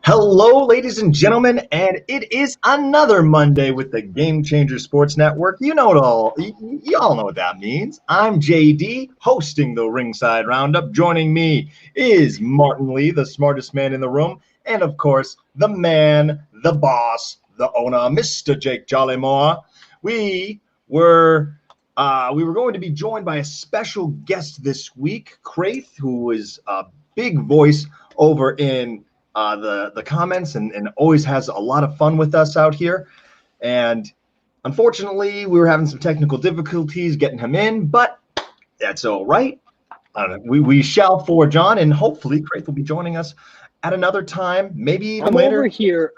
Hello, ladies and gentlemen, and it is another Monday with the Game Changer Sports Network. You know it all. You all know what that means. I'm JD, hosting the Ringside Roundup. Joining me is Martin Lee, the smartest man in the room, and of course, the man, the boss, the owner, Mr. Jake Jollymore. We were going to be joined by a special guest this week, Craith, who is a big voice over in the comments and always has a lot of fun with us out here. And unfortunately, we were having some technical difficulties getting him in, but that's all right. We shall forge on, and hopefully Craith will be joining us at another time, maybe even later.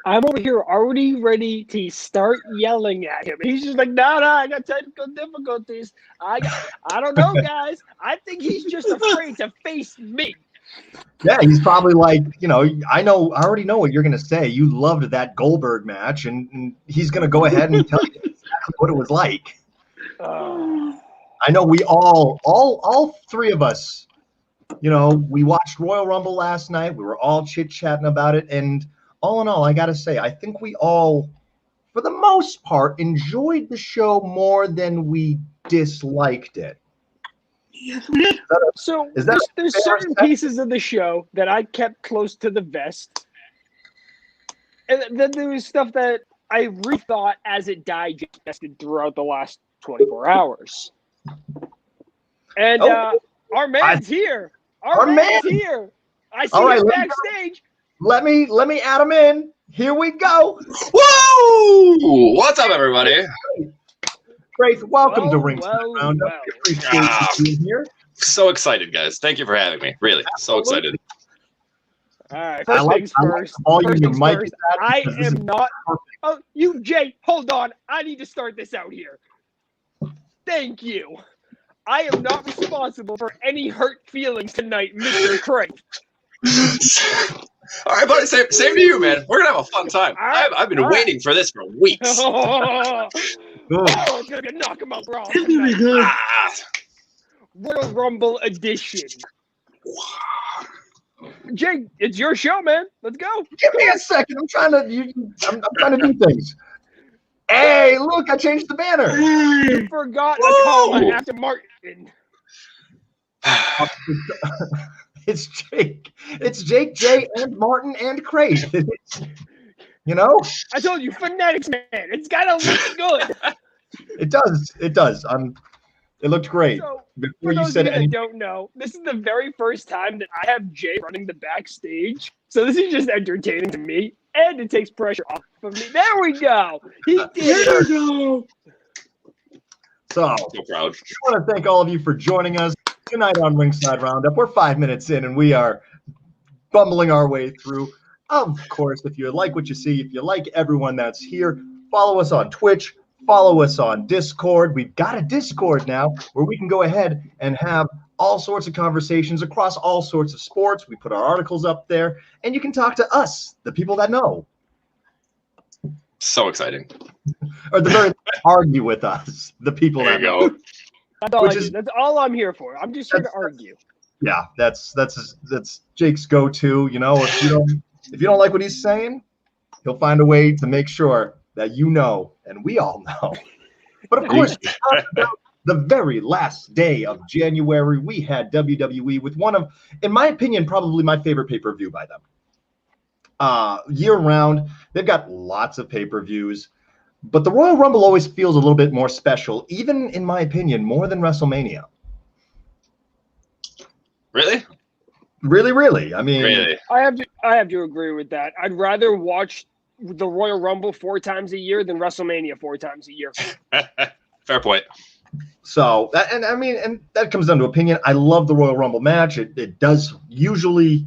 I'm over here already ready to start yelling at him. He's just like, no, I got technical difficulties. I don't know, guys. I think he's just afraid to face me. Yeah, he's probably like, I already know what you're going to say. You loved that Goldberg match, and he's going to go ahead and tell you exactly what it was like. I know we all three of us, we watched Royal Rumble last night. We were all chit-chatting about it, and all in all, I got to say, I think we all, for the most part, enjoyed the show more than we disliked it. So there's certain pieces of the show that I kept close to the vest, and then there was stuff that I rethought as it digested throughout the last 24 hours. And our man's here. Our man's here. I see him backstage. Let me add him in. Here we go. Woo! What's up, everybody? Craith, welcome to Ringside Roundup. Appreciate you being here. So excited, guys. Thank you for having me. Really, so excited. All right, first things first. I am not. Oh, you, Jay, hold on. I need to start this out here. Thank you. I am not responsible for any hurt feelings tonight, Mr. Craith. All right, buddy. Same to you, man. We're gonna have a fun time. I've been waiting for this for weeks. Oh, it's gonna be a knock 'em out brawl tonight. Royal Rumble edition. Jake, it's your show, man. Let's go. Give me a second. I'm trying to do things. Hey, look! I changed the banner. You forgot a comma after Martin. It's Jake, Jay, and Martin, and Craith. I told you, phonetics, man. It's gotta look good. It does. It looked great. So, Before for you those said of you anything, that don't know, this is the very first time that I have Jay running the backstage. So this is just entertaining to me, and it takes pressure off of me. There we go. He did it. So proud. I want to thank all of you for joining us tonight on Ringside Roundup. We're 5 minutes in, and we are bumbling our way through. Of course, if you like what you see, if you like everyone that's here, follow us on Twitch. Follow us on Discord. We've got a Discord now where we can go ahead and have all sorts of conversations across all sorts of sports. We put our articles up there, and you can talk to us, the people that know. So exciting. Or the very argue with us, the people that know. That's all I'm here for. I'm just here to argue. Yeah, that's Jake's go-to. If you don't like what he's saying, he'll find a way to make sure that and we all know. But of course, the very last day of January, we had WWE with one of, in my opinion, probably my favorite pay-per-view by them. Year-round, they've got lots of pay-per-views, but the Royal Rumble always feels a little bit more special, even in my opinion, more than WrestleMania. Really? Really, really. I mean, really? I have to agree with that. I'd rather watch the Royal Rumble 4 times a year than WrestleMania 4 times a year. Fair point. So and that comes down to opinion. I love the Royal Rumble match. It does usually,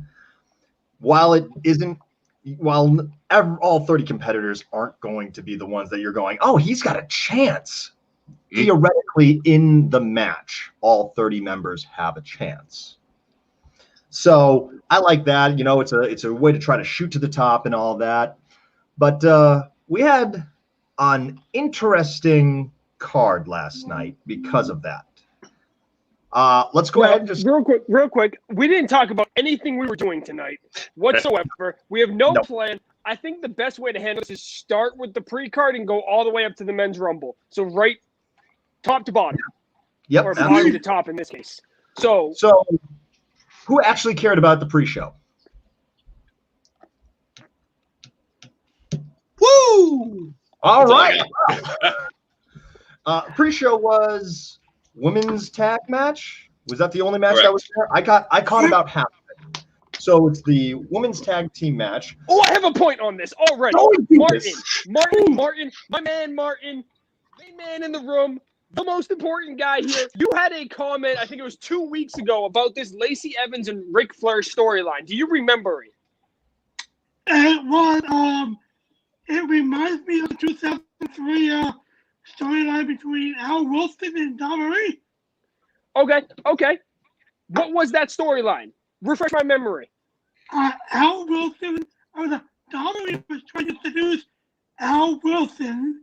while all 30 competitors aren't going to be the ones that you're going, oh, he's got a chance. Theoretically, in the match, all 30 members have a chance. So I like that. It's a way to try to shoot to the top and all that. But we had an interesting card last night because of that. Let's go ahead and just real quick. We didn't talk about anything we were doing tonight whatsoever. We have no plan. I think the best way to handle this is start with the pre-card and go all the way up to the men's rumble. So right top to bottom. Yep. Or bottom to top in this case. So who actually cared about the pre-show? Woo! All right. Pre-show was women's tag match. Was that the only match that was there? I caught about half of it. So it's the women's tag team match. Oh, I have a point on this already. Martin, my man Martin, main man in the room, the most important guy here. You had a comment, I think it was 2 weeks ago, about this Lacey Evans and Ric Flair storyline. Do you remember it? It was, it reminds me of the 2003 storyline between Al Wilson and Dominic. Okay. What was that storyline? Refresh my memory. Al Wilson, Dominic was trying to seduce Al Wilson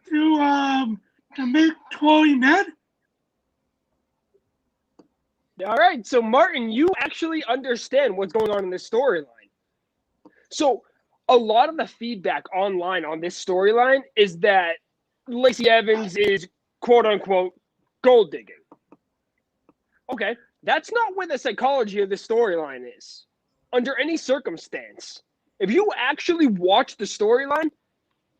to make Chloe mad. All right, so Martin, you actually understand what's going on in this storyline. So a lot of the feedback online on this storyline is that Lacey Evans is quote unquote gold digging. Okay, that's not where the psychology of the storyline is. Under any circumstance, if you actually watch the storyline,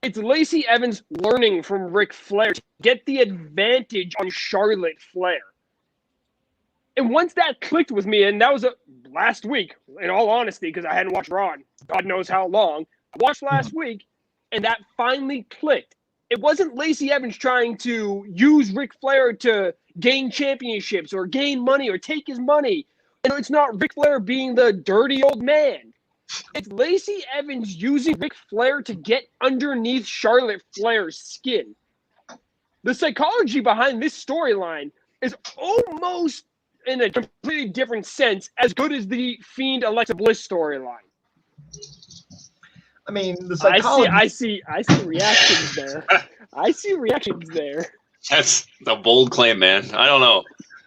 it's Lacey Evans learning from Ric Flair to get the advantage on Charlotte Flair. And once that clicked with me, and that was last week, in all honesty, because I hadn't watched Raw in God knows how long, I watched last week, and that finally clicked. It wasn't Lacey Evans trying to use Ric Flair to gain championships or gain money or take his money. And it's not Ric Flair being the dirty old man. It's Lacey Evans using Ric Flair to get underneath Charlotte Flair's skin. The psychology behind this storyline is almost, in a completely different sense, as good as the Fiend Alexa Bliss storyline. I mean, the psychology. I see reactions there. I see reactions there. That's a bold claim, man. I don't know.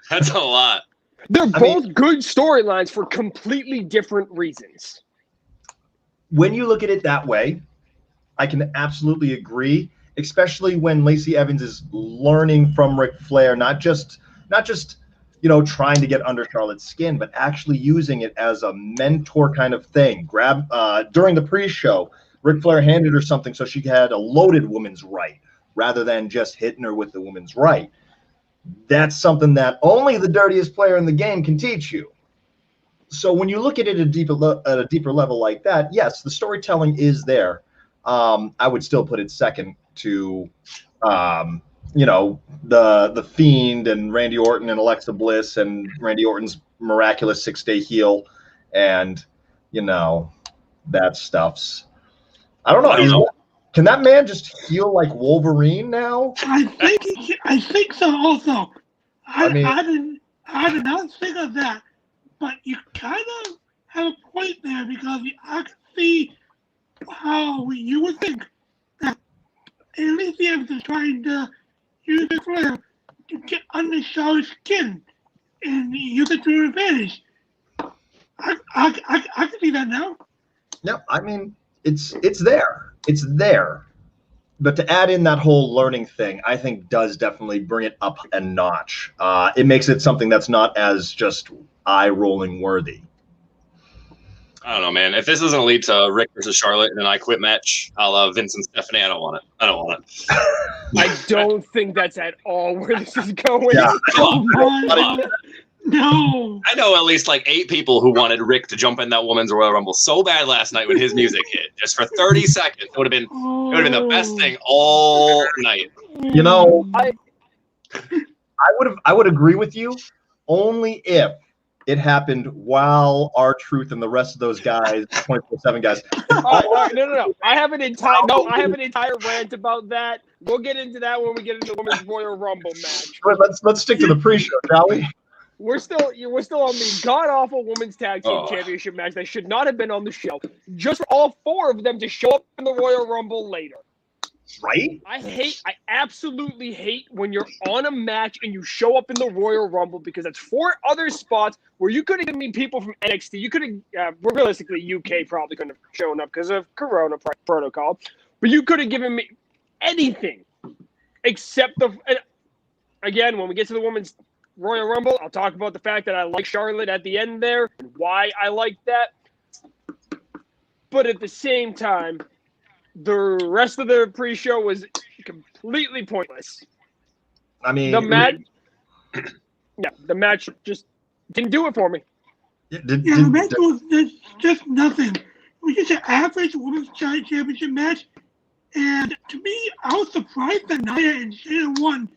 That's a lot. They're both good storylines for completely different reasons. When you look at it that way, I can absolutely agree, especially when Lacey Evans is learning from Ric Flair, not just trying to get under Charlotte's skin, but actually using it as a mentor kind of thing. During the pre-show, Ric Flair handed her something so she had a loaded woman's right rather than just hitting her with the woman's right. That's something that only the dirtiest player in the game can teach you. So when you look at it at a deeper level like that, yes, the storytelling is there. I would still put it second to the Fiend and Randy Orton and Alexa Bliss and Randy Orton's miraculous 6-day heel, and that stuff's. I don't know. Can that man just heal like Wolverine now? I think so. Also, I did not think of that, but you kind of have a point there because I can see how you would think that Lacey Evans is trying to use the Flair to get under Charlotte's skin and use it to her advantage. I can see that now. Yep, I mean it's there. It's there. But to add in that whole learning thing, I think does definitely bring it up a notch. It makes it something that's not as just eye-rolling worthy. I don't know, man. If this doesn't lead to Rick versus Charlotte and an I Quit match, a la Vince and Stephanie, I don't want it. I don't think that's at all where this is going. Yeah. Come on. No. I know at least like 8 people who wanted Rick to jump in that woman's Royal Rumble so bad last night when his music hit. Just for 30 seconds. It would have been the best thing all night. I would agree with you only if it happened while R-Truth and the rest of those guys, 24/7 guys. No. I have an entire rant about that. We'll get into that when we get into the Women's Royal Rumble match. Let's stick to the pre-show, shall we? We're still on the god-awful Women's Tag Team Championship match that should not have been on the show. Just for all 4 of them to show up in the Royal Rumble later. Right? I absolutely hate when you're on a match and you show up in the Royal Rumble because it's 4 other spots where you could have given me people from NXT. You could have, realistically, UK probably couldn't have shown up because of Corona protocol, but you could have given me anything except again, when we get to the Women's Royal Rumble, I'll talk about the fact that I like Charlotte at the end there and why I like that. But at the same time, the rest of the pre-show was completely pointless. I mean, the match just didn't do it for me. The match was just nothing. It was just an average women's championship match. And to me, I was surprised that Nia and Shayna won.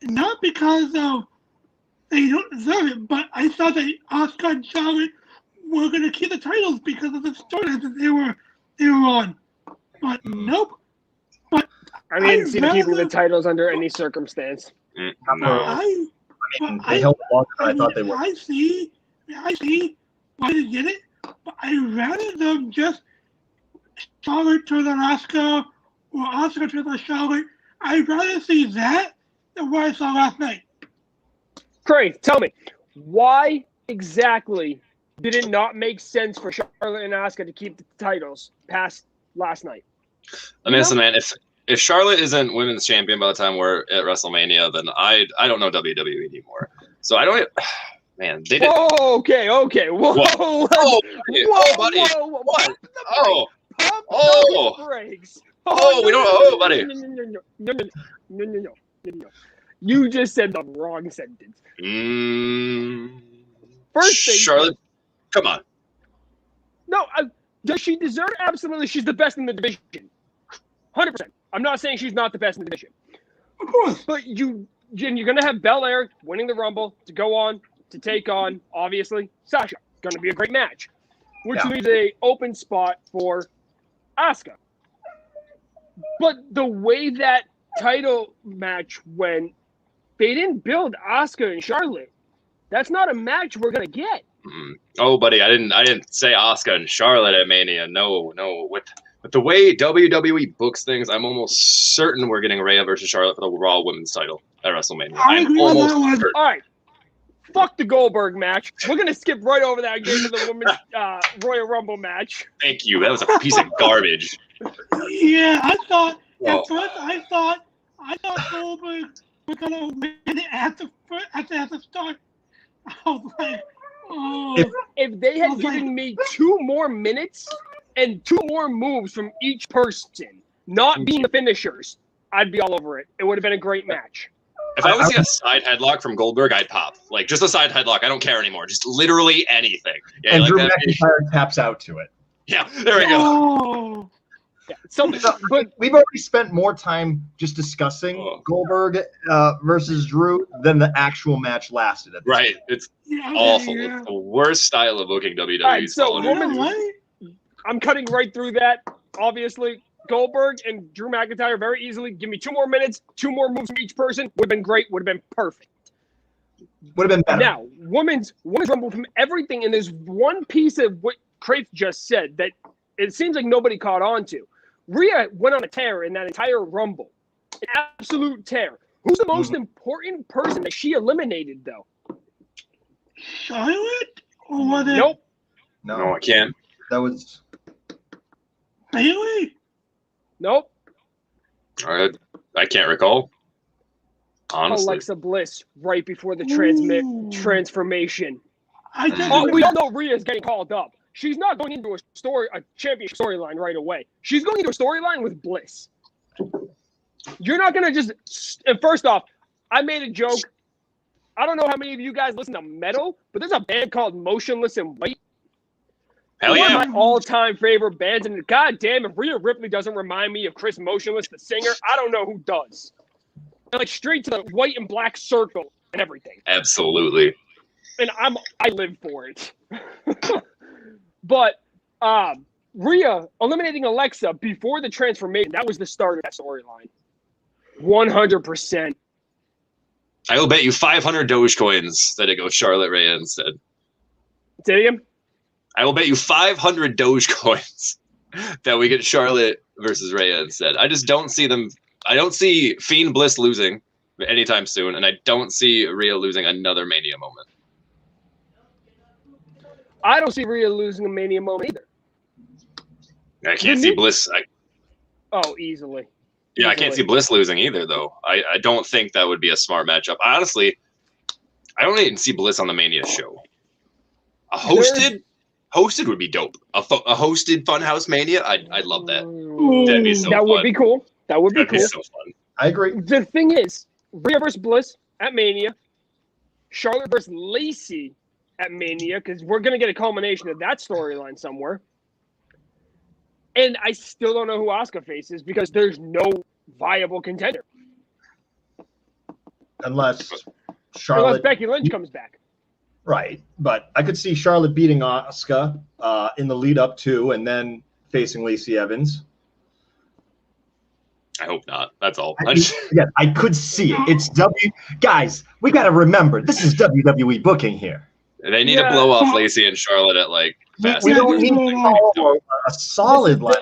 Not because they don't deserve it, but I thought that Asuka and Charlotte were going to keep the titles because of the storylines that they were on. But nope. But I didn't see them keeping the titles under any circumstance. No. They held longer than I thought they would. I see why they did it, but I'd rather them just Charlotte turn on Asuka or Asuka turn on Charlotte. I'd rather see that than what I saw last night. Craith, tell me, why exactly did it not make sense for Charlotte and Asuka to keep the titles past last night? I mean, listen, man, if Charlotte isn't women's champion by the time we're at WrestleMania, then I don't know WWE anymore. So I don't. Man, they did. Oh, okay. Whoa, whoa, buddy. What? Oh, brakes. We don't. Oh, buddy. No. You just said the wrong sentence. First thing, Charlotte, come on. No, does she deserve? Absolutely, she's the best in the division. 100%. I'm not saying she's not the best in the division. Of course. But you're going to have Belair winning the Rumble to go on to take on, obviously, Sasha. Going to be a great match, which leaves a open spot for Asuka. But the way that title match went, they didn't build Asuka and Charlotte. That's not a match we're going to get. Oh, buddy, I didn't say Asuka and Charlotte at Mania. No. With the way WWE books things, I'm almost certain we're getting Rhea versus Charlotte for the Raw Women's title at WrestleMania. I'm almost certain. All right. Fuck the Goldberg match. We're going to skip right over that and get into the Women's Royal Rumble match. Thank you. That was a piece of garbage. Yeah, I thought at first I thought Goldberg was gonna win it at the start. I was like, oh. If they had given me 2 more minutes and 2 more moves from each person, not being the finishers, I'd be all over it. It would have been a great match. If I would see a side headlock from Goldberg, I'd pop. Like, just a side headlock. I don't care anymore. Just literally anything. Yeah, and like Drew that. McIntyre taps out to it. Yeah, there we go. Oh. Yeah, but we've already spent more time just discussing Goldberg versus Drew than the actual match lasted. Right. It's awful. Yeah. It's the worst style of booking WWE. All right, so What? I'm cutting right through that. Obviously, Goldberg and Drew McIntyre very easily. Give me 2 more minutes, 2 more moves from each person. Would have been great. Would have been perfect. Would have been better. Now, women's Rumble from everything, and there's one piece of what Craith just said that it seems like nobody caught on to. Rhea went on a tear in that entire Rumble. An absolute tear. Who's the most important person that she eliminated, though? Charlotte? Or was it? Nope. No, I can't. That was Bayley? Nope. I can't recall. Honestly. Alexa Bliss right before the transformation. We all know Rhea's getting called up. She's not going into a championship storyline right away. She's going into a storyline with Bliss. You're not going to just... And first off, I made a joke. I don't know how many of you guys listen to metal, but there's a band called Motionless in White. Hell yeah. One of my all-time favorite bands. And goddamn, if Rhea Ripley doesn't remind me of Chris Motionless, the singer, I don't know who does. And like straight to the white and black circle and everything. Absolutely. And I live for it. But Rhea eliminating Alexa before the transformation, that was the start of that storyline. 100%. I will bet you 500 Dogecoins that it goes Charlotte Rhea instead. Say it again? I will bet you 500 Dogecoins that we get Charlotte versus Rhea instead. I just don't see them. I don't see Fiend Bliss losing anytime soon, and I don't see Rhea losing another Mania moment. I don't see Rhea losing a Mania moment either. I can't see Bliss. Easily. Yeah, I can't see Bliss losing either, though. I don't think that would be a smart matchup. Honestly, I don't even see Bliss on the Mania show. A hosted would be dope. A hosted Funhouse Mania, I'd love that. That'd be so fun. That would be cool. That'd be so fun. I agree. The thing is, Rhea versus Bliss at Mania, Charlotte versus Lacey at Mania, because we're going to get a culmination of that storyline somewhere. And I still don't know who Asuka faces because there's no viable contender. Unless Becky Lynch comes back. Right. But I could see Charlotte beating Asuka in the lead up to and then facing Lacey Evans. I hope not. That's all. I could see it. It's guys, we got to remember, this is WWE booking here. They need to blow off Lacey and Charlotte at fast. We don't need a solid line.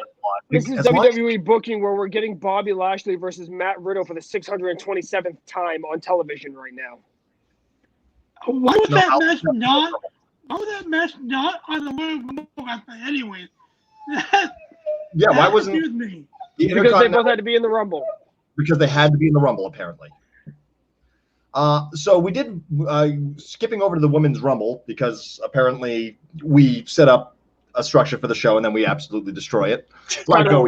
This is WWE booking where we're getting Bobby Lashley versus Matt Riddle for the 627th time on television right now. Why was that match not on the Royal Rumble anyways? Yeah, why wasn't Excuse me. Because they both had to be in the Rumble. Because they had to be in the Rumble, apparently. So we did, skipping over to the Women's Rumble, because apparently we set up a structure for the show and then we absolutely destroy it. Go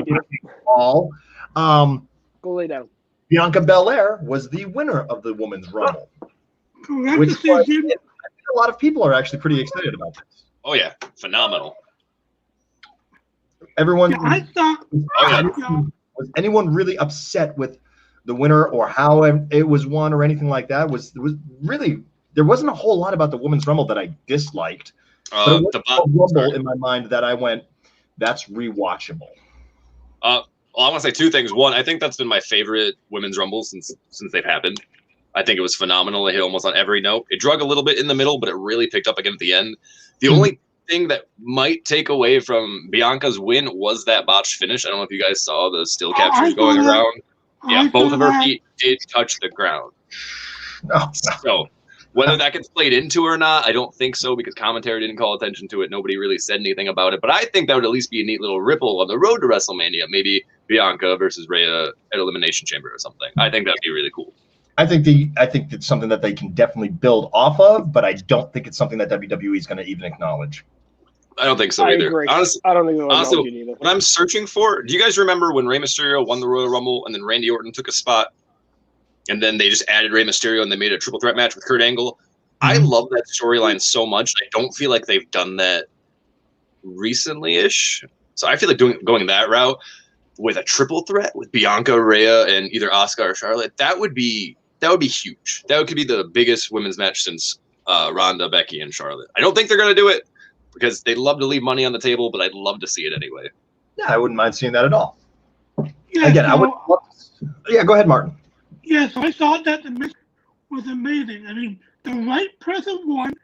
lay down. Bianca Belair was the winner of the Women's Rumble. Which I think a lot of people are actually pretty excited about this. Oh, yeah. Phenomenal. Everyone, was anyone really upset with the winner or how it was won or anything like that? There wasn't a whole lot about the Women's Rumble that I disliked. But it was a Rumble in my mind that I went, that's rewatchable. Well, I want to say two things. One, I think that's been my favorite Women's Rumble since they've happened. I think it was phenomenal. It hit almost on every note. It drug a little bit in the middle, but it really picked up again at the end. The only thing that might take away from Bianca's win was that botched finish. I don't know if you guys saw the still captures going around. Yeah, both of her feet did touch the ground. So whether that gets played into or not, I don't think so because commentary didn't call attention to it. Nobody really said anything about it. But I think that would at least be a neat little ripple on the road to WrestleMania. Maybe Bianca versus Rhea at Elimination Chamber or something. I think that'd be really cool. I think it's something that they can definitely build off of, but I don't think it's something that WWE is going to even acknowledge. I don't think so either. Agree. Honestly, I don't think they'll acknowledge it either. What I'm searching for, do you guys remember when Rey Mysterio won the Royal Rumble and then Randy Orton took a spot and then they just added Rey Mysterio and they made a triple threat match with Kurt Angle? I love that storyline so much. I don't feel like they've done that recently-ish. So I feel like going that route with a triple threat with Bianca, Rhea, and either Asuka or Charlotte, that would be huge. That could be the biggest women's match since Ronda, Becky, and Charlotte. I don't think they're going to do it because they love to leave money on the table, but I'd love to see it anyway. Yeah, I wouldn't mind seeing that at all. Yeah, Again, I would. Yeah, go ahead, Martin. Yeah, so I thought that the mix was amazing. I mean, the right person won.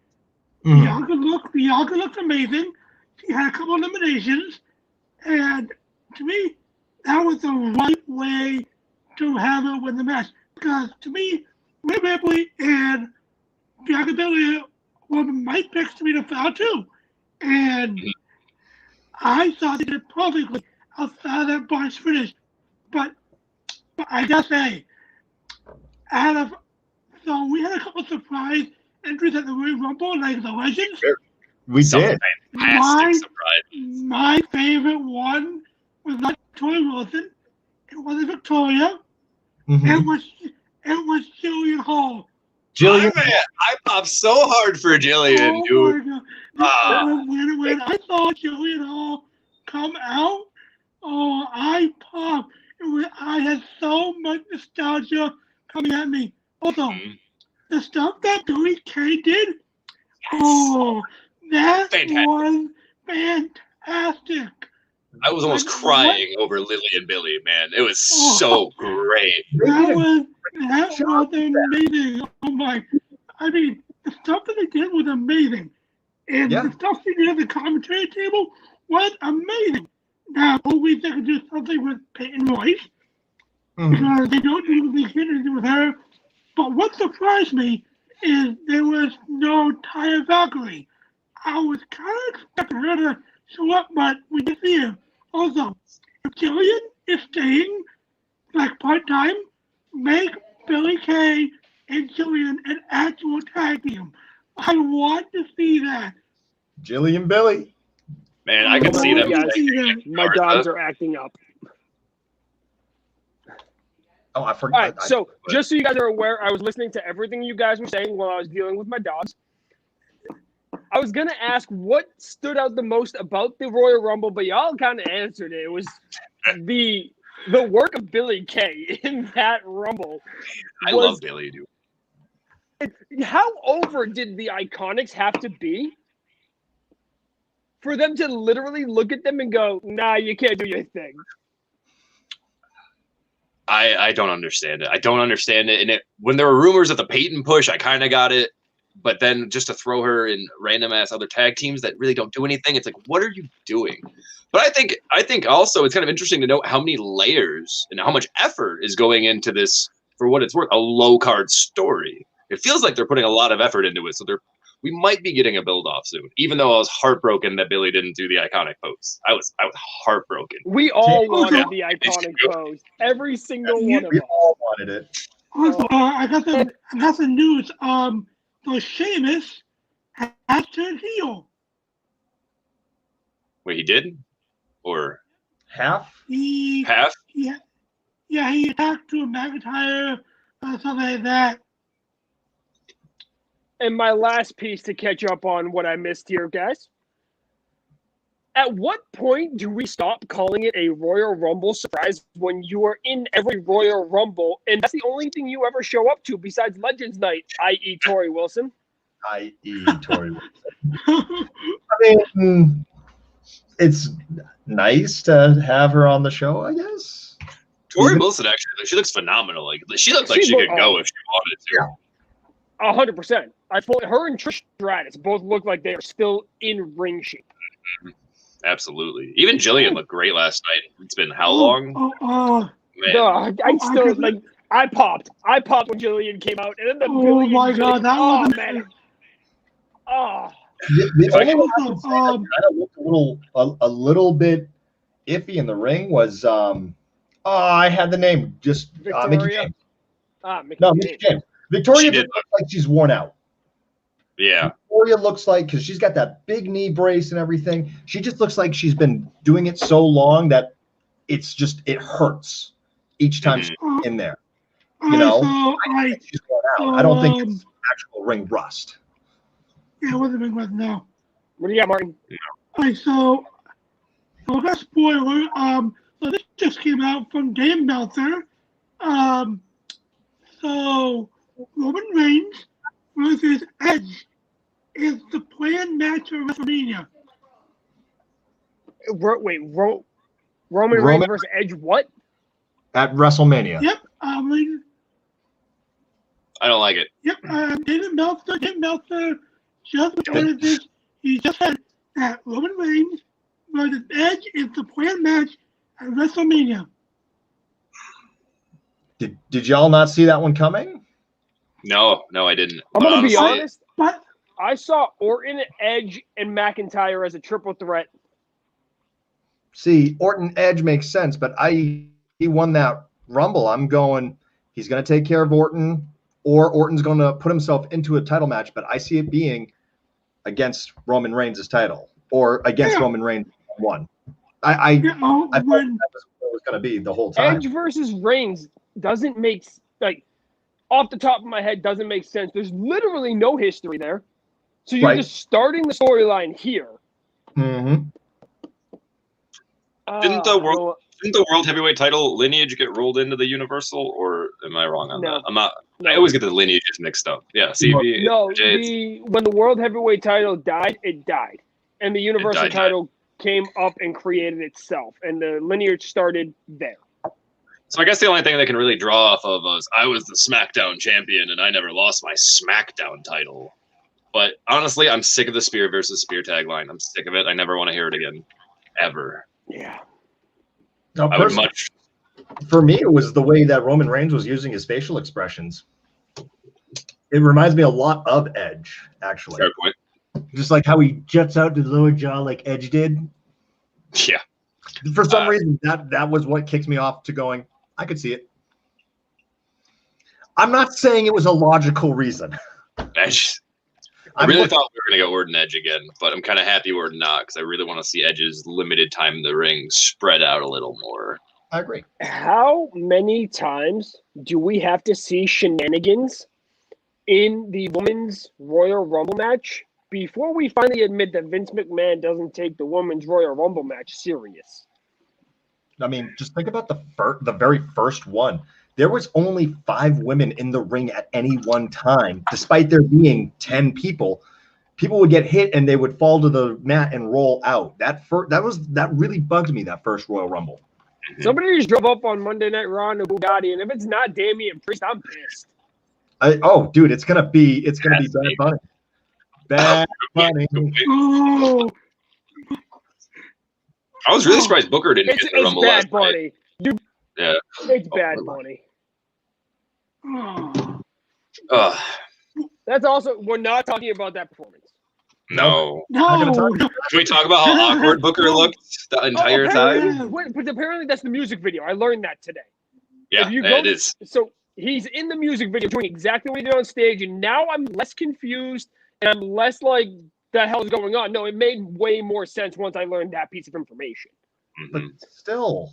Bianca looked amazing. She had a couple eliminations, and to me, that was the right way to have her win the match. Because to me, Rhea Ripley and Bianca Belair were my picks to be the final two. And I thought they did perfectly outside of that botched finish. But I gotta say, so we had a couple of surprise entries at the Royal Rumble, like the Legends. We did. Fantastic surprise. My favorite one was not Victoria Wilson. It wasn't Victoria. It was Jillian Hall. I popped so hard for Jillian, dude. When I saw Jillian Hall come out, I popped. I had so much nostalgia coming at me. Also, the stuff that Billy Kay did, that was fantastic. I was almost crying over Lily and Billy, man. It was so great. That was amazing. Oh my! I mean, the stuff that they did was amazing, and the stuff they did at the commentary table was amazing. Now, hopefully they can do something with Peyton Royce, because they don't usually get anything with her. But what surprised me is there was no Taya Valkyrie. I was kind of expecting her to show up, but we didn't see her. Also, if Jillian is staying like part-time, make Billy Kay and Jillian an actual tag team. I want to see that. Jillian Billy. Man, I can see them. My dogs are acting up. Oh, I forgot. All right, so just so you guys are aware, I was listening to everything you guys were saying while I was dealing with my dogs. I was going to ask what stood out the most about the Royal Rumble, but y'all kind of answered it. It was the work of Billy Kay in that Rumble. I love Billy, dude. How over did the Iconics have to be for them to literally look at them and go, nah, you can't do your thing? I don't understand it. I don't understand it. And when there were rumors of the Peyton push, I kind of got it. But then just to throw her in random ass other tag teams that really don't do anything, it's like, what are you doing? But I think also it's kind of interesting to note how many layers and how much effort is going into this, for what it's worth, a low card story. It feels like they're putting a lot of effort into it. So we might be getting a build off soon, even though I was heartbroken that Billy didn't do the iconic pose. I was heartbroken. We all wanted the iconic pose. Every single one of us. We all wanted it. Also, I got some news. So Sheamus has turned heel. Wait, he did? Or half? Half? Yeah, he attacked to a McIntyre, something like that. And my last piece to catch up on what I missed here, guys. At what point do we stop calling it a Royal Rumble surprise when you are in every Royal Rumble and that's the only thing you ever show up to besides Legends Night, i.e. Tori Wilson? I.e. Tori Wilson. I mean, it's nice to have her on the show, I guess. Tori Wilson, actually, she looks phenomenal. Like she looks like she could go if she wanted to. 100%. Her and Trish Stratus both look like they are still in ring shape. Absolutely. Even Jillian looked great last night. It's been how long? Man. I popped when Jillian came out, and then the oh my god, that was man. Oh. The only one I kind of looked a little bit iffy in the ring was I had the name just Mickey James. Mickey James. Victoria looks like she's worn out. Yeah. Victoria looks like, because she's got that big knee brace and everything, she just looks like she's been doing it so long that it hurts each time she's in there. You know, I think she's worn out. I don't think it's actual ring rust. Yeah, it wasn't ring rust, no. What do you got, Martin? All right, so I got a spoiler. So this just came out from Dave Meltzer. So Roman Reigns versus Edge is the planned match for WrestleMania. Wait, Roman Reigns versus Edge what? At WrestleMania. Yep. I don't like it. Yep. David Meltzer just reported this. He just said that Roman Reigns versus Edge is the planned match at WrestleMania. Did y'all not see that one coming? No, I didn't. I'm going to be honest. I saw Orton, Edge, and McIntyre as a triple threat. See, Orton Edge makes sense, but he won that Rumble. I'm going, he's going to take care of Orton, or Orton's going to put himself into a title match, but I see it being against Roman Reigns' title, or against Roman Reigns 1. I thought that was what it was going to be the whole time. Edge versus Reigns doesn't make, off the top of my head, doesn't make sense. There's literally no history there. So you're just starting the storyline here. Mm-hmm. Didn't the world heavyweight title lineage get rolled into the Universal, or am I wrong on that? I'm not. No. I always get the lineages mixed up. Yeah, CV. No, when the world heavyweight title died, it died, and the Universal title came up and created itself, and the lineage started there. So I guess the only thing they can really draw off of was I was the SmackDown champion, and I never lost my SmackDown title. But honestly, I'm sick of the Spear versus Spear tagline. I'm sick of it. I never want to hear it again, ever. Yeah. Now, I would much. For me, it was the way that Roman Reigns was using his facial expressions. It reminds me a lot of Edge, actually. Fair point. Just like how he jets out the lower jaw like Edge did. Yeah. For some reason, that was what kicked me off to going, I could see it. I'm not saying it was a logical reason. Edge. I really thought we were going to go Orton Edge again, but I'm kind of happy we're not because I really want to see Edge's limited time in the ring spread out a little more. I agree. How many times do we have to see shenanigans in the Women's Royal Rumble match before we finally admit that Vince McMahon doesn't take the Women's Royal Rumble match serious? I mean, just think about the very first one. There was only 5 women in the ring at any one time, despite there being 10 people. People would get hit and they would fall to the mat and roll out. That really bugged me, that first Royal Rumble. Somebody just drove up on Monday Night Raw in a Bugatti, and if it's not Damian Priest, I'm pissed. Dude, it's gonna be Bad Bunny. Bad Bunny. Oh. I was really surprised Booker didn't get the Rumble last night. Yeah. It's Bad Bunny. That's also, we're not talking about that performance. No. No. Can we talk about how awkward Booker looked the entire time? But apparently that's the music video. I learned that today. Yeah, it is. So he's in the music video doing exactly what he did on stage, and now I'm less confused and I'm less like, the hell is going on? No, it made way more sense once I learned that piece of information. But still,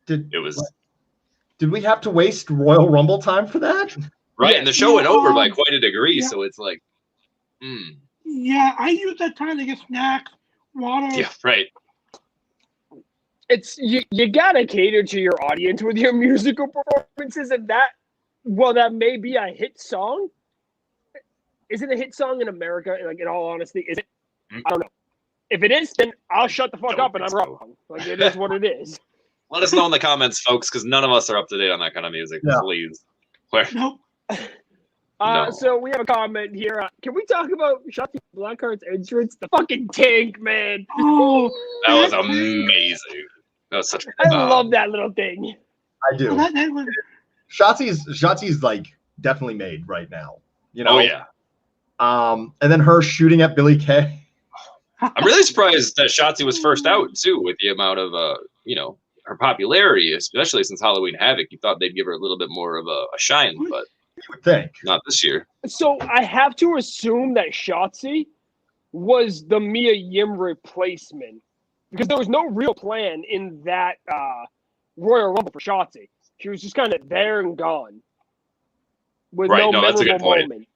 did we have to waste Royal Rumble time for that? Right, and the show went over by quite a degree, so it's like, Yeah, I use that time to get snacks, water. Yeah, right. It's you gotta cater to your audience with your musical performances, and that may be a hit song. Is it a hit song in America? Like, in all honesty, is it? I don't know. If it is, then I'll shut the fuck up and I'm wrong. Like, it is what it is. Let us know in the comments, folks, because none of us are up to date on that kind of music. No. Please. Nope. No. So we have a comment here. Can we talk about Shotzi Blackheart's entrance? The fucking tank, man. Oh, that was amazing. That was such a I love that little thing. I do. Shotzi's like definitely made right now. You know? Oh yeah. And then her shooting at Billy Kay. I'm really surprised that Shotzi was first out too, with the amount of her popularity, especially since Halloween Havoc. You thought they'd give her a little bit more of a shine, but you would think not this year. So I have to assume that Shotzi was the Mia Yim replacement, because there was no real plan in that Royal Rumble for Shotzi. She was just kind of there and gone with no memorable moment.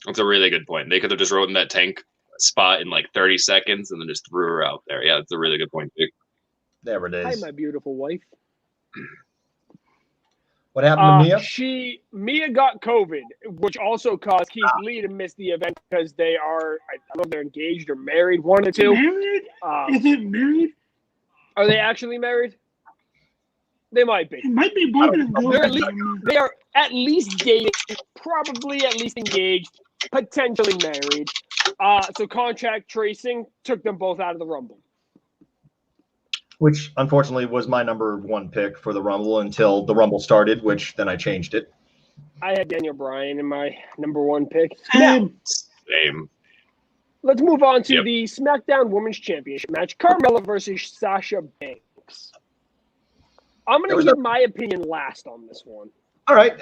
That's a really good point. They could have just rode in that tank spot in like 30 seconds and then just threw her out there. Yeah, that's a really good point, too. There it is. Hi, my beautiful wife. What happened to Mia? Mia got COVID, which also caused Keith Lee to miss the event because they are, I don't know if they're engaged or married, one or two. Married? Is it married? Are they actually married? They might be. It might be more than they are at least dating, probably at least engaged, potentially married. So contract tracing took them both out of the Rumble. Which, unfortunately, was my number 1 pick for the Rumble until the Rumble started, which then I changed it. I had Daniel Bryan in my number 1 pick. Same. Let's move on to the SmackDown Women's Championship match. Carmella versus Sasha Banks. I'm going to give my opinion last on this one. All right.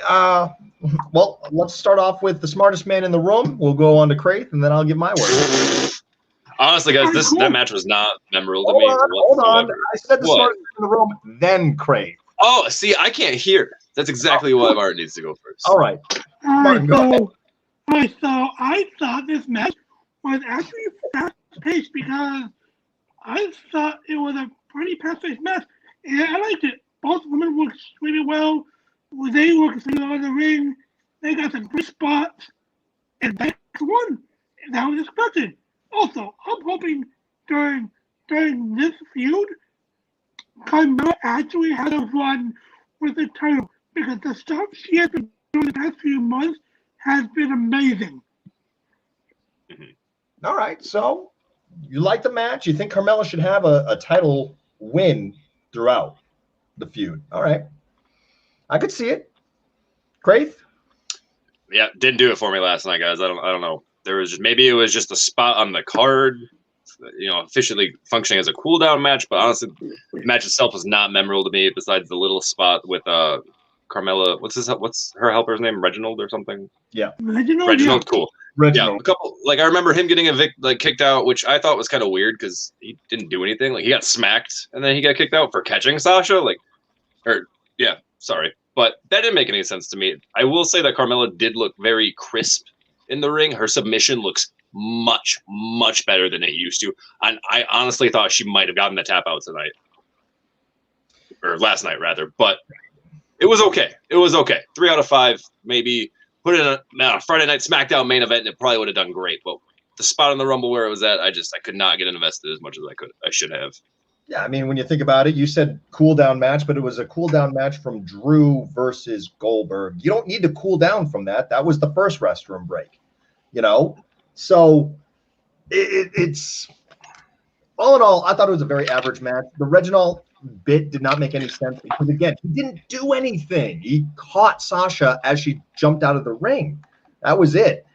Well, let's start off with the smartest man in the room. We'll go on to Craith, and then I'll give my word. Honestly, guys, that match was not memorable to me. Hold on. I said the smartest man in the room, then Craith. Oh, see, I can't hear. That's exactly why Martin needs to go first. All right. Martin, go ahead. So I thought this match was actually fast-paced because I thought it was a pretty fast-paced match, and I liked it. Both women worked really well. They worked really well in the ring. They got some great spots, and Banks won. And that was expected. Also, I'm hoping during this feud, Carmella actually had a run with the title, because the stuff she has been doing the past few months has been amazing. All right, so You like the match? You think Carmella should have a title win throughout the feud? All right, I could see it. Craith? Yeah, didn't do it for me last night, guys. I don't know. There was just, maybe it was just a spot on the card, officially functioning as a cool down match. But honestly, the match itself was not memorable to me. Besides the little spot with Carmella. What's her helper's name? Reginald or something? Yeah, Reginald. Yeah. Cool. Reginald. Yeah, a couple. Like I remember him getting kicked out, which I thought was kind of weird because he didn't do anything. Like he got smacked and then he got kicked out for catching Sasha. Sorry. But that didn't make any sense to me. I will say that Carmella did look very crisp in the ring. Her submission looks much, much better than it used to. And I honestly thought she might have gotten the tap out tonight. Or last night, rather. But it was okay. 3 out of 5. Maybe put it in a Friday Night SmackDown main event and it probably would have done great. But the spot in the Rumble where it was at, I could not get invested as much as I should have. Yeah, I mean, when you think about it, you said cool down match, but it was a cool down match from Drew versus Goldberg. You don't need to cool down from that. That was the first restroom break, So it's all in all, I thought it was a very average match. The Reginald bit did not make any sense because, again, he didn't do anything. He caught Sasha as she jumped out of the ring. That was it.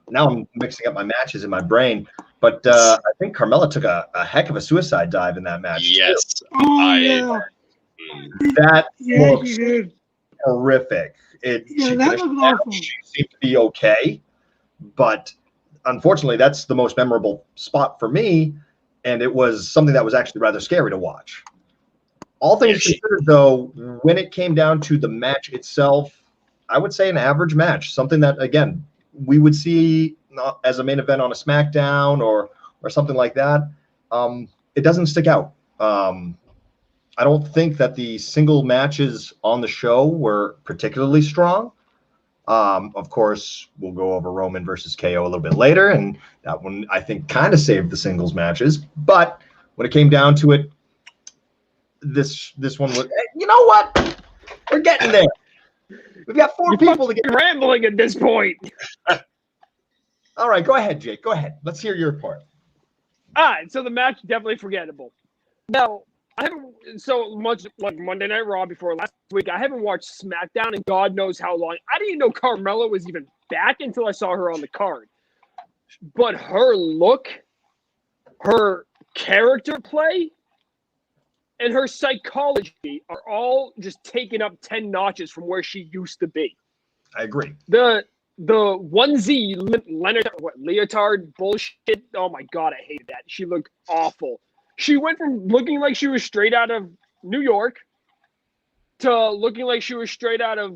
Now I'm mixing up my matches in my brain, but I think Carmella took a heck of a suicide dive in that match. Yes. That looks horrific. That was awful. She seemed to be okay, but unfortunately, that's the most memorable spot for me, and it was something that was actually rather scary to watch. All things considered, though, when it came down to the match itself, I would say an average match, something that, again, we would see as a main event on a SmackDown or something like that. It doesn't stick out. I don't think that the single matches on the show were particularly strong. Of course, we'll go over Roman versus KO a little bit later, and that one I think kind of saved the singles matches. But when it came down to it, this one was. You know what? We're getting there. We've got 4 people to get rambling at this point. All right, go ahead, Jake. Go ahead. Let's hear your part. All right, so the match definitely forgettable. Now, I haven't so much like Monday Night Raw before last week. I haven't watched SmackDown in God knows how long. I didn't even know Carmella was even back until I saw her on the card. But her look, her character play, and her psychology are all just taken up 10 notches from where she used to be. I agree. The onesie leotard bullshit. Oh my God, I hated that. She looked awful. She went from looking like she was straight out of New York to looking like she was straight out of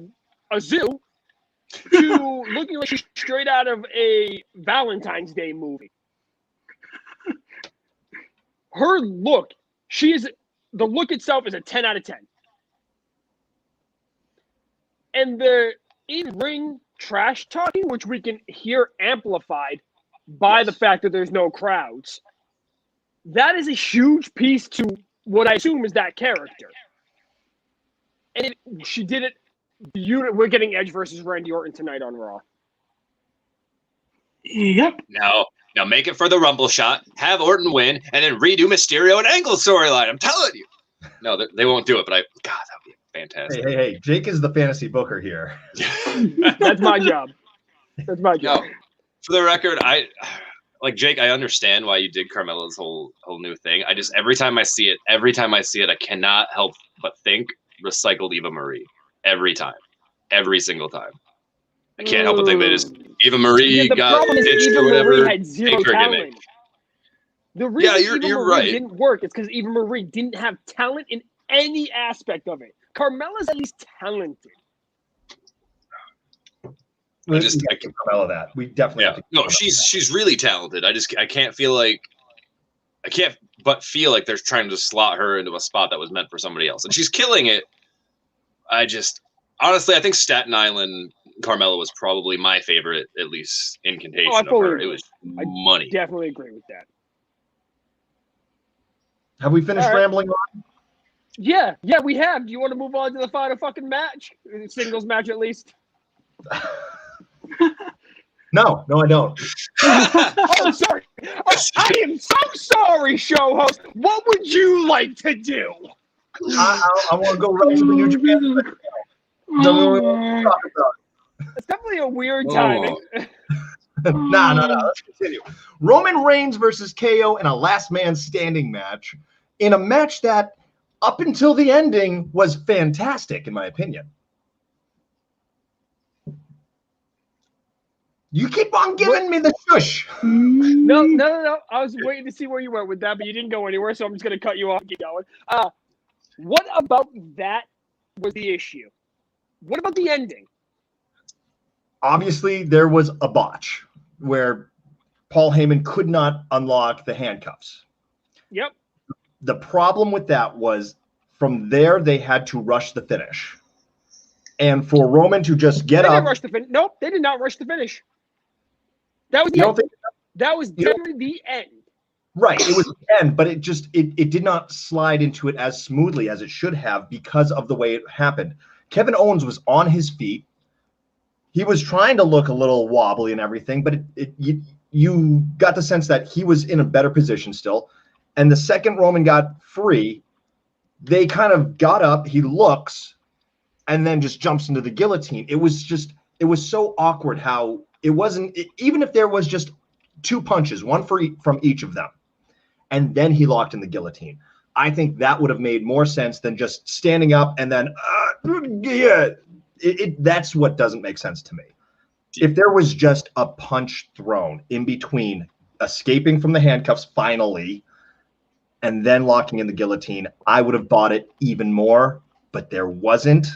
a zoo to looking like she's straight out of a Valentine's Day movie. Her look, the look itself is a 10 out of 10. And the in-ring trash talking, which we can hear amplified by the fact that there's no crowds, that is a huge piece to what I assume is that character. And she did it beautifully. We're getting Edge versus Randy Orton tonight on Raw. Yep. Now make it for the Rumble shot, have Orton win, and then redo Mysterio and Angle storyline. I'm telling you. No, they won't do it, but God, that would be fantastic. Hey, Jake is the fantasy booker here. That's my job. That's my job. No, for the record, Jake, I understand why you did Carmella's whole new thing. I just every time I see it, I cannot help but think recycled Eva Marie. Every single time. I can't help but think that just Eva Marie got ditched or whatever. Eva Marie had zero talent. The reason Eva Marie didn't work is because Eva Marie didn't have talent in any aspect of it. Carmella's at least talented. We give Carmella that. We definitely have to give Carmella she's really talented. I can't but feel like they're trying to slot her into a spot that was meant for somebody else. And she's killing it. Honestly, I think Staten Island Carmella was probably my favorite, at least incantation of her. It was money. I definitely agree with that. Have we finished rambling on? Yeah, we have. Do you want to move on to the final fucking match? Singles match, at least. No, I don't. Oh, sorry. I am so sorry, show host. What would you like to do? I want to go right to the New Japan. Talk about. It's definitely a weird timing. Nah. Let's continue. Roman Reigns versus KO in a last man standing match, in a match that, up until the ending, was fantastic, in my opinion. You keep on giving me the shush. No. I was waiting to see where you went with that, but you didn't go anywhere, so I'm just going to cut you off and keep going. What about that was the issue? What about the ending? Obviously, there was a botch where Paul Heyman could not unlock the handcuffs. Yep. The problem with that was, from there, they had to rush the finish. And for Roman to just get up. Nope, they did not rush the finish. That was the end. That was definitely the end. Right, it was the end, but it did not slide into it as smoothly as it should have because of the way it happened. Kevin Owens was on his feet. He was trying to look a little wobbly and everything, but you got the sense that he was in a better position still. And the second Roman got free, they kind of got up, he looks, and then just jumps into the guillotine. It was so awkward how it wasn't, even if there was just 2 punches, one from each of them, and then he locked in the guillotine. I think that would have made more sense than just standing up and then, that's what doesn't make sense to me. If there was just a punch thrown in between escaping from the handcuffs finally and then locking in the guillotine, I would have bought it even more, but there wasn't.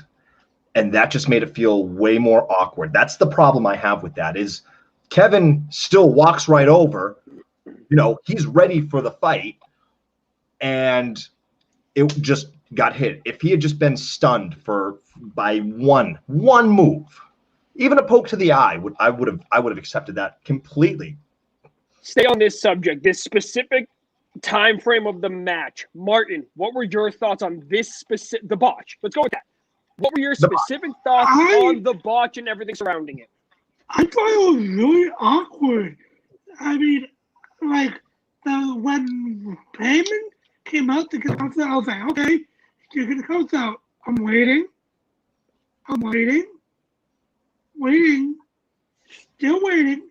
And that just made it feel way more awkward. That's the problem I have with that is Kevin still walks right over. He's ready for the fight. And it just got hit. If he had just been stunned by one move, even a poke to the eye, I would have accepted that completely. Stay on this subject, this specific time frame of the match. Martin, what were your thoughts on the botch? Let's go with that. What were your specific thoughts on the botch and everything surrounding it? I thought it was really awkward. I mean, when Heyman came out to get the out, I was like, okay, you're going to come out. I'm waiting, still waiting.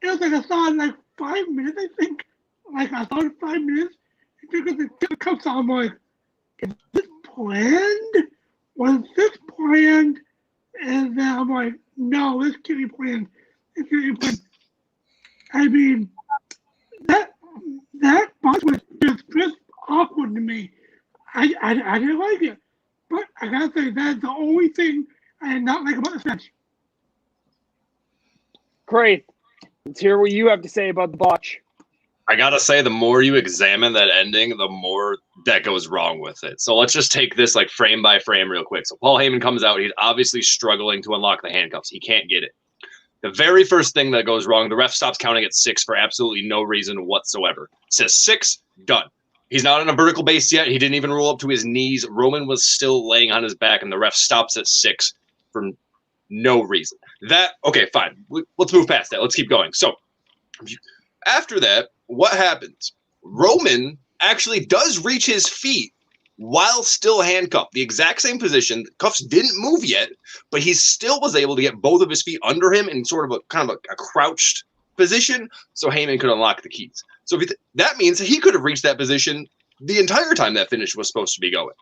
It was like I saw it 5 minutes, I think. I thought 5 minutes. It took the cups out. I'm like, is this planned? Was this planned? And then I'm like, no, this can't be planned. I mean, that botch was just awkward to me. I didn't like it. But I gotta say, that's the only thing I did not like about this match. Craith, let's hear what you have to say about the botch. I gotta say, the more you examine that ending, the more that goes wrong with it. So let's just take this frame by frame real quick. So Paul Heyman comes out. He's obviously struggling to unlock the handcuffs. He can't get it. The very first thing that goes wrong, the ref stops counting at 6 for absolutely no reason whatsoever. Says 6, done. He's not on a vertical base yet. He didn't even roll up to his knees. Roman was still laying on his back, and the ref stops at 6 for no reason. Okay, fine. Let's move past that. Let's keep going. So after that, what happens? Roman actually does reach his feet while still handcuffed. The exact same position. The cuffs didn't move yet, but he still was able to get both of his feet under him in sort of a crouched position so Heyman could unlock the keys. So that means he could have reached that position the entire time that finish was supposed to be going,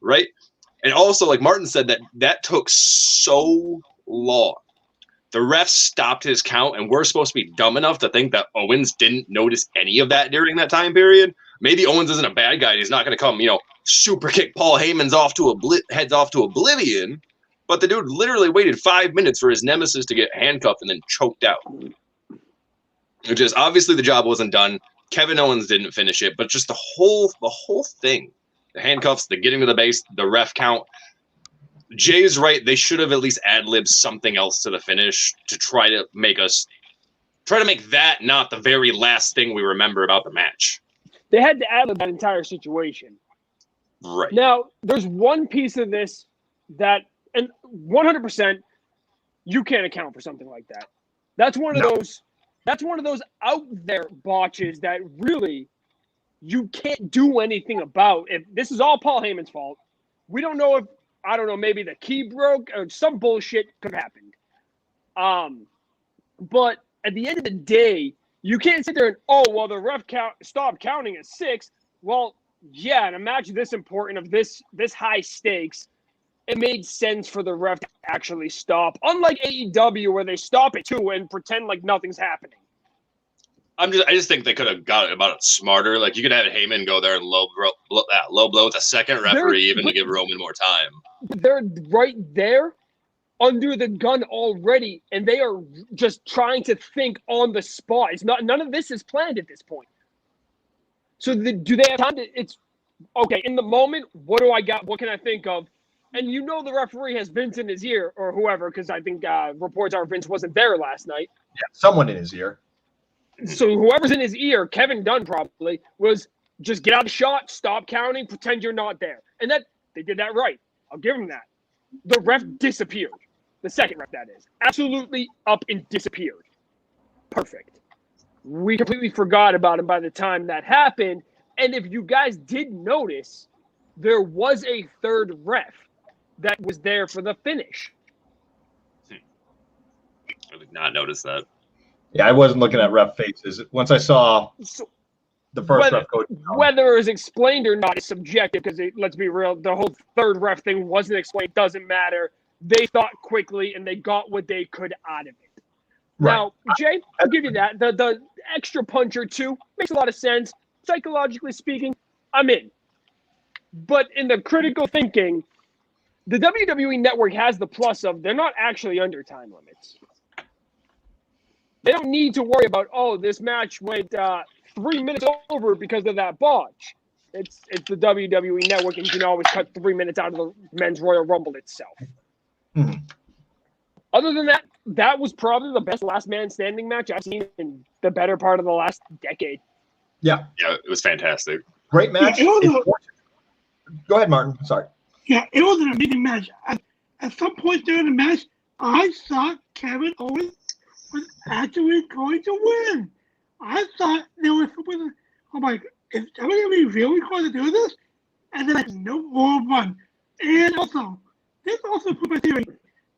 right? And also, like Martin said, that took so long. The ref stopped his count, and we're supposed to be dumb enough to think that Owens didn't notice any of that during that time period. Maybe Owens isn't a bad guy. He's not going to come, super kick Paul Heyman's heads off to oblivion. But the dude literally waited 5 minutes for his nemesis to get handcuffed and then choked out. Which is obviously the job wasn't done. Kevin Owens didn't finish it, but just the whole thing, the handcuffs, the getting to the base, the ref count. Jay's right. They should have at least ad-libbed something else to the finish to try to make that not the very last thing we remember about the match. They had to ad-lib that entire situation. Right. Now, there's one piece of this that, and 100%, you can't account for something like that. That's one of those. That's one of those out there botches that really you can't do anything about. If this is all Paul Heyman's fault, we don't know if maybe the key broke or some bullshit could have happened. But at the end of the day, you can't sit there and the ref stopped counting at 6. Well, yeah, in a match this important of this high stakes, it made sense for the ref to actually stop. Unlike AEW where they stop at 2 and pretend like nothing's happening. I just think they could have got about it smarter. Like you could have Heyman go there and low blow with a second referee to give Roman more time. They're right there under the gun already, and they are just trying to think on the spot. None of this is planned at this point. So do they have time to? It's okay in the moment. What do I got? What can I think of? And the referee has Vince in his ear or whoever, because I think reports are Vince wasn't there last night. Yeah, someone in his ear. So whoever's in his ear, Kevin Dunn probably, was just get out of shot, stop counting, pretend you're not there. And that they did that right. I'll give him that. The ref disappeared. The second ref, that is. Absolutely up and disappeared. Perfect. We completely forgot about him by the time that happened. And if you guys did notice, there was a third ref that was there for the finish. I did not notice that. Yeah, I wasn't looking at ref faces. Once I saw the first ref go down. Whether it was explained or not is subjective because, let's be real, the whole third ref thing wasn't explained. Doesn't matter. They thought quickly and they got what they could out of it. Right. Now, Jay, I'll give you that. The extra punch or two makes a lot of sense. Psychologically speaking, I'm in. But in the critical thinking, the WWE Network has the plus of they're not actually under time limits. They don't need to worry about, this match went 3 minutes over because of that botch. It's the WWE Network, and you can always cut 3 minutes out of the Men's Royal Rumble itself. Mm-hmm. Other than that, that was probably the best last man standing match I've seen in the better part of the last decade. Yeah. Yeah, it was fantastic. Great match. Yeah, Go ahead, Martin. Sorry. Yeah, it was an amazing match. At some point during the match, I thought Kevin Owens was actually going to win. I thought there was something. I'm like, is WWE really going to do this? And then no more run. And also, this also put my theory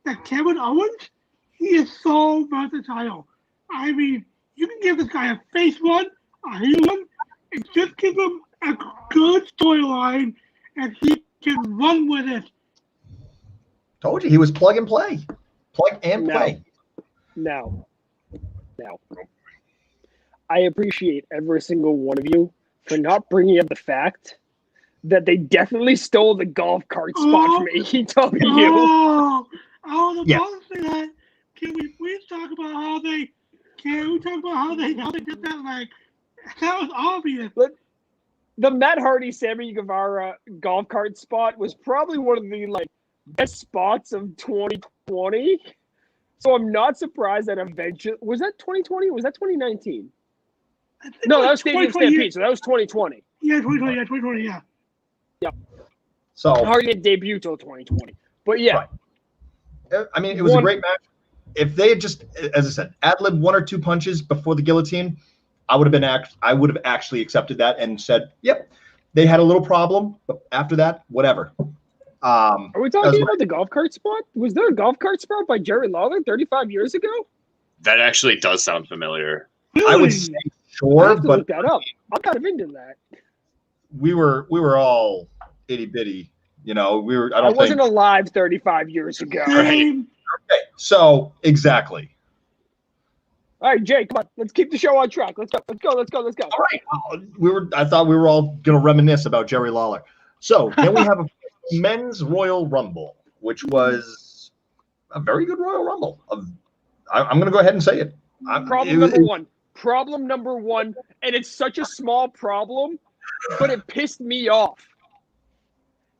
that Kevin Owens, he is so versatile. I mean, you can give this guy a face run, a heel run, and just give him a good storyline, and he can run with it. Told you he was plug and play. Plug and play. Now, I appreciate every single one of you for not bringing up the fact that they definitely stole the golf cart spot from AEW. The bonus thing that can we please talk about how they did that? Like, that was obvious. But the Matt Hardy, Sammy Guevara golf cart spot was probably one of the best spots of 2020. So I'm not surprised that eventually was that 2020 or was that 2019? No, that was Stadium Stampede, so that was 2020. Yeah, 2020, yeah. Yeah. So Hardy didn't debut till 2020. But yeah. Right. I mean, it was a great match. If they had just, as I said, ad-lib 1 or 2 punches before the guillotine, I would have actually accepted that and said, yep, they had a little problem, but after that, whatever. Are we talking about the golf cart spot? Was there a golf cart spot by Jerry Lawler 35 years ago? That actually does sound familiar. Really? I would say sure, but look that up. I'm kind of into that. We were all itty bitty, I wasn't alive 35 years ago. Right. Okay, so exactly. All right, Jay, come on. Let's keep the show on track. Let's go. All right. I thought we were all going to reminisce about Jerry Lawler. So then we have a Men's Royal Rumble, which was a very good Royal Rumble. I'm going to go ahead and say it. Problem number one, and it's such a small problem, but it pissed me off.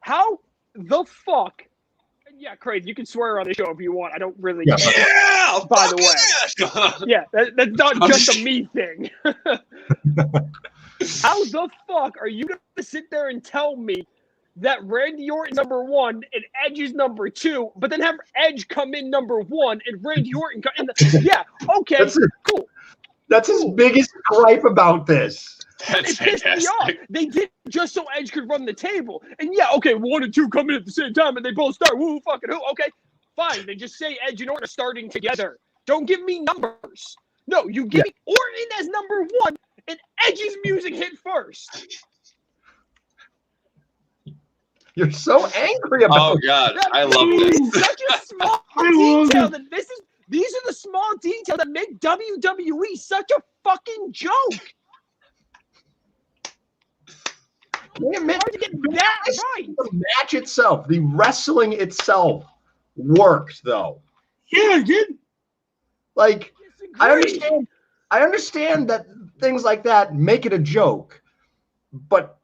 How the fuck? Yeah, Craith, you can swear on the show if you want. I don't really. Yeah, by the way. Yeah, that's not just a me thing. How the fuck are you going to sit there and tell me that Randy Orton's number 1 and Edge is number 2, but then have Edge come in number 1 and Randy Orton come in. Yeah, okay, cool. That's his biggest gripe about this. That's it pissed me off. They did it just so Edge could run the table. And yeah, okay, 1 and 2 come in at the same time and they both start. Woo, fucking who? Okay, fine. They just say Edge and Orton are starting together. Don't give me numbers. No, you give me Orton as number 1 and Edge's music hit first. You're so angry about it. Oh, God. I love this. Such a small detail that these are the small details that make WWE such a fucking joke. Hard to get that right. The match itself, the wrestling itself worked, though. Yeah, it did. Like, I understand that things like that make it a joke, but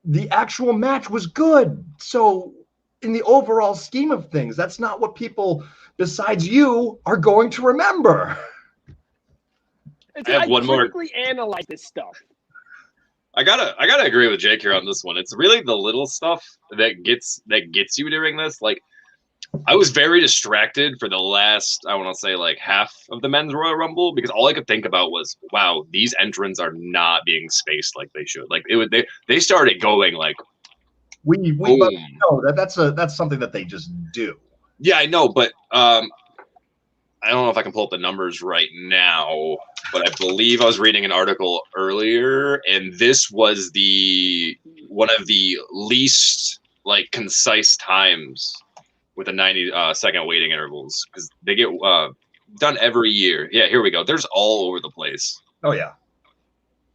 the actual match was good. So in the overall scheme of things, that's not what people besides you are going to remember. I have one more. Analyze this stuff. I gotta agree with Jake here on this one. It's really the little stuff that gets you during this. Like, I was very distracted for the last, I want to say, like half of the men's Royal Rumble, because all I could think about was, wow, these entrants are not being spaced like they should. Like they started going like we know that's something that they just do. Yeah, I know, but I don't know if I can pull up the numbers right now, but I believe I was reading an article earlier, and this was one of the least like concise times with the 90-second waiting intervals, because they get done every year. Yeah, here we go. There's all over the place. Oh yeah,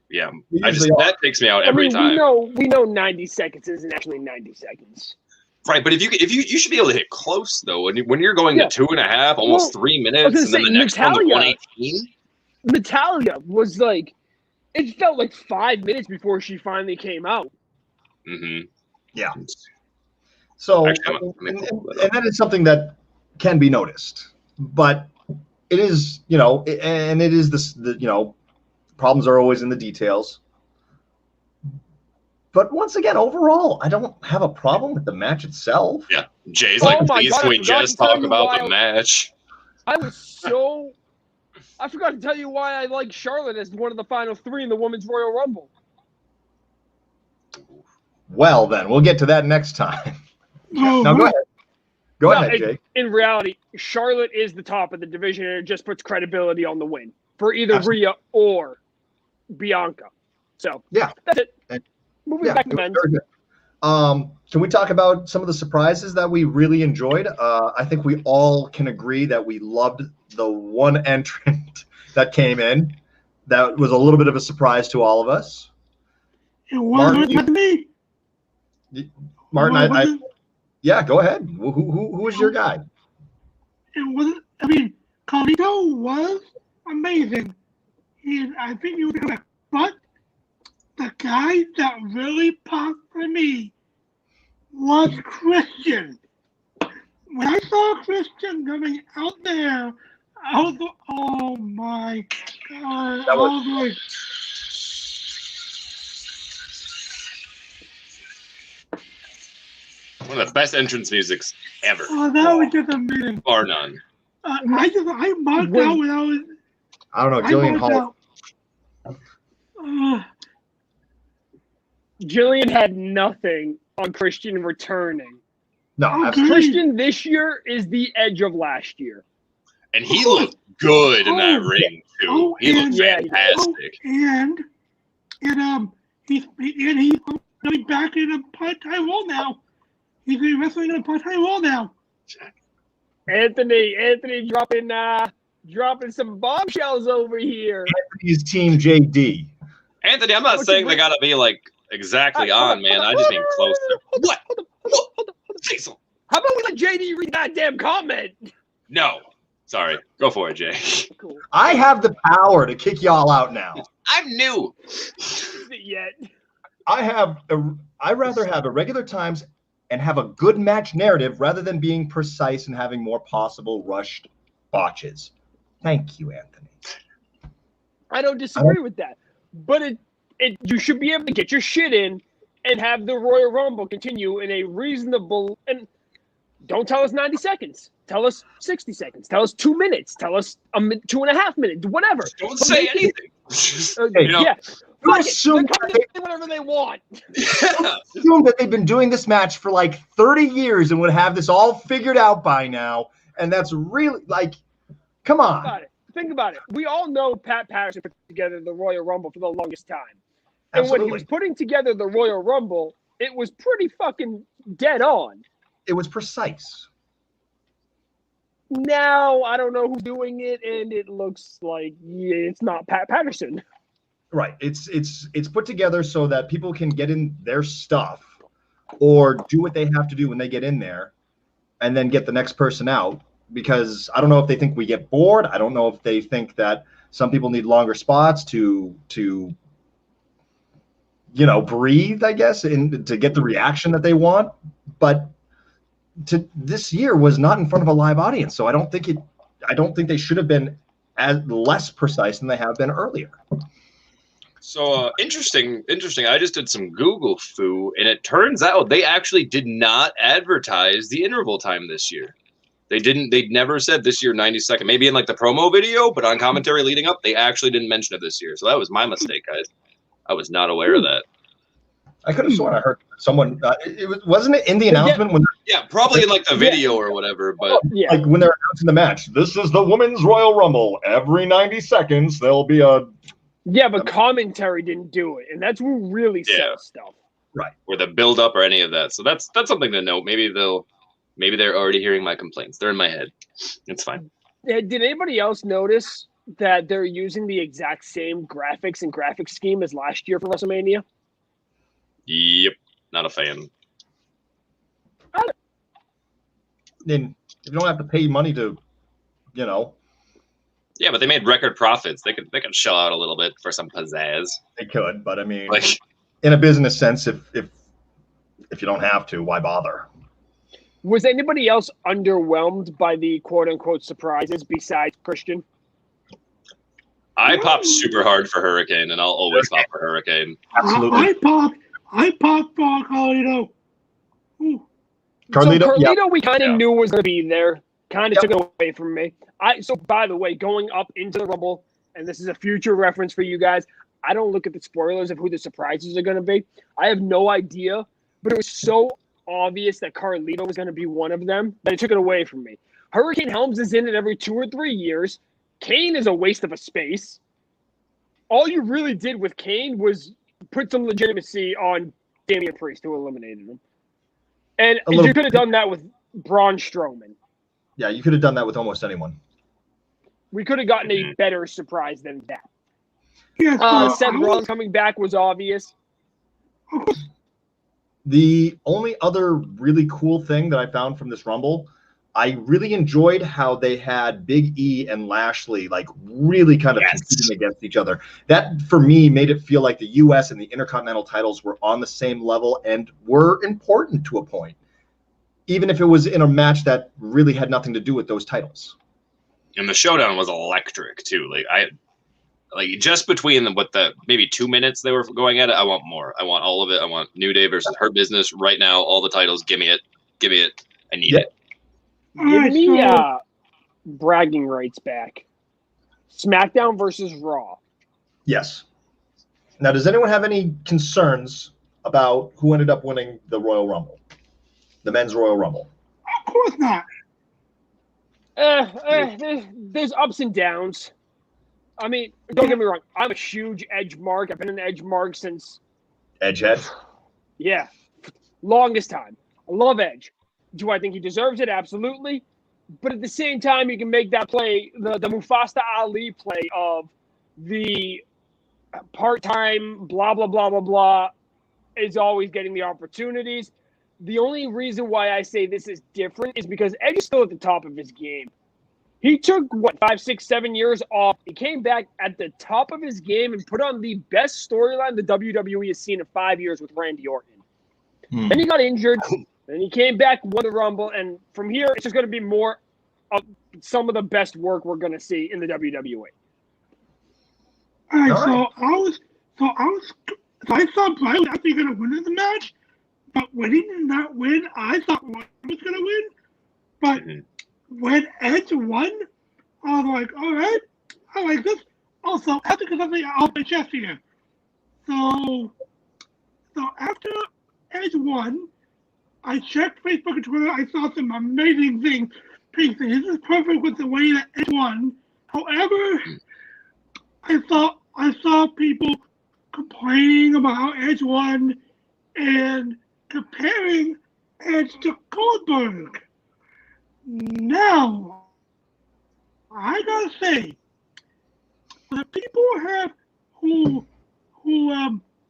yeah. That takes me out every time. We know 90 seconds isn't actually 90 seconds. Right, but if you should be able to hit close though. When you're going to 2.5, almost 3 minutes, and then the next one's 118. Natalia was like, it felt like 5 minutes before she finally came out. Mm-hmm. Yeah. So, and that is something that can be noticed, but it is, and it is this, problems are always in the details. But once again, overall, I don't have a problem with the match itself. Yeah, Jay's like, please, can we just talk about the match? I forgot to tell you why I like Charlotte as one of the final 3 in the Women's Royal Rumble. Well, then, we'll get to that next time. Now, go ahead, Jake. In reality, Charlotte is the top of the division, and it just puts credibility on the win for either Rhea or Bianca. So, yeah, that's it. Moving back to men's. Can we talk about some of the surprises that we really enjoyed? I think we all can agree that we loved the one entrant that came in. That was a little bit of a surprise to all of us. It wasn't me. Martin, yeah, go ahead. Who was your guy? It wasn't. I mean, Carlito was amazing. I think he was correct. But the guy that really popped for me was Christian. When I saw Christian coming out there, I was like, oh my God. I was like, one of the best entrance musics ever. Oh, that was just amazing. Bar none. I marked out when I was. I don't know, Jillian Hall. Jillian had nothing on Christian returning. No, Christian this year is the Edge of last year. And he looked good in that ring too. He looked fantastic. And he's going back in a part-time role now. He's going to be wrestling in a part-time role now. Anthony dropping some bombshells over here. Anthony's team JD. Anthony, I'm not saying they gotta be like exactly on, man. I just mean closer. What? Cecil. How about we let JD read that damn comment? No. Sorry. Go for it, Jay. Cool. I have the power to kick y'all out now. I'm new. Yet. I rather have irregular times and have a good match narrative rather than being precise and having more possible rushed botches. Thank you, Anthony. I don't disagree with that. But you should be able to get your shit in and have the Royal Rumble continue in a reasonable, and don't tell us 90 seconds. Tell us 60 seconds. Tell us 2 minutes. Tell us 2.5 minutes. Whatever. Don't say anything. Yeah. Assume whatever they want. Yeah. Assume that they've been doing this match for like 30 years and would have this all figured out by now. And that's really like, come on. Think about it. We all know Pat Patterson put together the Royal Rumble for the longest time. And Absolutely. when he was putting together the Royal Rumble, it was pretty fucking dead on. It was precise. Now, I don't know who's doing it, and it looks like it's not Pat Patterson. Right. It's put together so that people can get in their stuff or do what they have to do when they get in there and then get the next person out. Because I don't know if they think we get bored. I don't know if they think that some people need longer spots to breathe, I guess, and to get the reaction that they want. But this year was not in front of a live audience, so I don't think they should have been as less precise than they have been earlier. So interesting. I just did some Google foo, and it turns out they actually did not advertise the interval time this year. They never said this year 90 seconds. Maybe in like the promo video, but on commentary leading up, they actually didn't mention it this year. So that was my mistake, guys. I was not aware of that. I could have sworn I heard someone. Wasn't it in the announcement when? Yeah, probably in like the video or whatever. But like when they're announcing the match, this is the Women's Royal Rumble. Every 90 seconds there'll be a. Yeah, but commentary didn't do it, and that's what really sells stuff. Right. Or the build up or any of that. So that's something to note. Maybe they're already hearing my complaints. They're in my head. It's fine. Did anybody else notice that they're using the exact same graphics and graphic scheme as last year for WrestleMania? Yep. Not a fan. Then you don't have to pay money to, Yeah, but they made record profits. They could shell out a little bit for some pizzazz. They could, but I mean, in a business sense, if you don't have to, why bother? Was anybody else underwhelmed by the quote-unquote surprises besides Christian? I popped super hard for Hurricane, and I'll always pop for Hurricane. Absolutely. I popped for Carlito. Carlito, we kind of knew was going to be there. Kind of took it away from me. So, by the way, going up into the Rumble, and this is a future reference for you guys, I don't look at the spoilers of who the surprises are going to be. I have no idea, but it was so obvious that Carlito was going to be one of them that it took it away from me. Hurricane Helms is in it every 2 or 3 years. Kane is a waste of a space. All you really did with Kane was put some legitimacy on Damian Priest, who eliminated him. And you could have done that with Braun Strowman. Yeah, you could have done that with almost anyone. We could have gotten a better surprise than that. Yeah, Seth Rollins coming back was obvious. The only other really cool thing that I found from this Rumble, I really enjoyed how they had Big E and Lashley like really kind of competing against each other. That, for me, made it feel like the U.S. and the Intercontinental titles were on the same level and were important to a point, even if it was in a match that really had nothing to do with those titles. And the showdown was electric too. Like just between them, what the maybe 2 minutes they were going at it, I want more. I want all of it. I want New Day versus Hurt Business right now. All the titles, give me it. I need it. Give me bragging rights back. SmackDown versus Raw. Yes. Now, does anyone have any concerns about who ended up winning the Royal Rumble, the Men's Royal Rumble? Of course not. There's ups and downs. I mean, don't get me wrong. I'm a huge Edge mark. I've been an Edge mark since Edgehead. Yeah, longest time. I love Edge. Do I think he deserves it? Absolutely. But at the same time, you can make that play, the Mufasa Ali play of the part-time blah, blah, blah, blah, blah, is always getting the opportunities. The only reason why I say this is different is because Edge is still at the top of his game. He took, 5, 6, 7 years off. He came back at the top of his game and put on the best storyline the WWE has seen in 5 years with Randy Orton. Then he got injured. Then he came back, won the Rumble. And from here, it's just going to be more of some of the best work we're going to see in the WWE. All right, so I was So I thought Brian was actually going to win in the match, but when he did not win, I thought Roman was going to win. But when Edge won, I was like, all right, I like this. Also, I have to get something off my chest here. So after Edge won, I checked Facebook and Twitter. I saw some amazing things. People say, this is perfect with the way that Edge won. However, I saw people complaining about how Edge won and comparing Edge to Goldberg. Now, I gotta say, the people who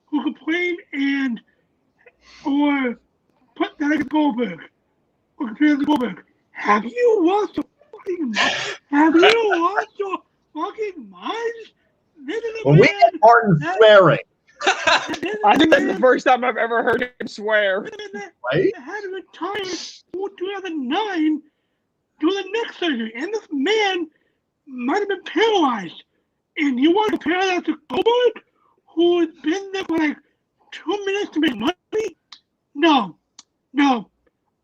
complain or put that against Goldberg or compare to Goldberg. Have you watched your fucking minds? Well, we get Martin swearing. I think that's the first time I've ever heard him swear. Right? Had retired in 2009 doing the neck surgery, and this man might have been paralyzed. And you want to compare that to Goldberg, who has been there for like 2 minutes to make money? No.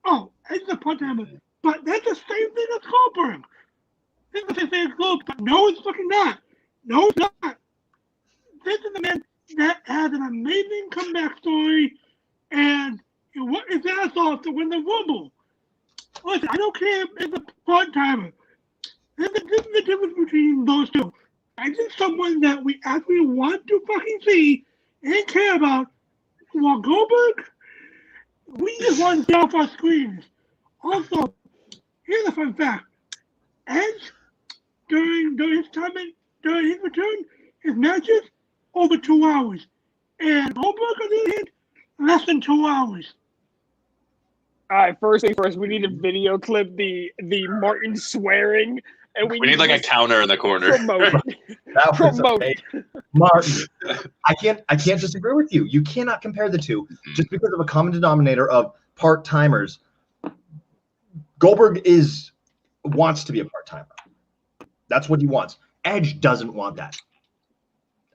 Oh, it's a part-timer. But that's the same thing as Goldberg. This is the same thing as Goldberg, but no, it's fucking not. No, it's not. This is the man that has an amazing comeback story, and he worked his ass off to win the Rumble. Listen, I don't care if it's a part-timer. This is the difference between those two. I think someone that we actually want to fucking see and care about. While Goldberg, we just want to get off our screens. Also, here's a fun fact. Edge, during his return, his matches, over 2 hours. And Goldberg, on the other hand, less than 2 hours. All right, first thing first, we need to video clip the Martin swearing. And we need like a counter in the corner. Promote. Martin, I can't disagree with you. You cannot compare the two just because of a common denominator of part-timers. Goldberg wants to be a part-timer. That's what he wants. Edge doesn't want that.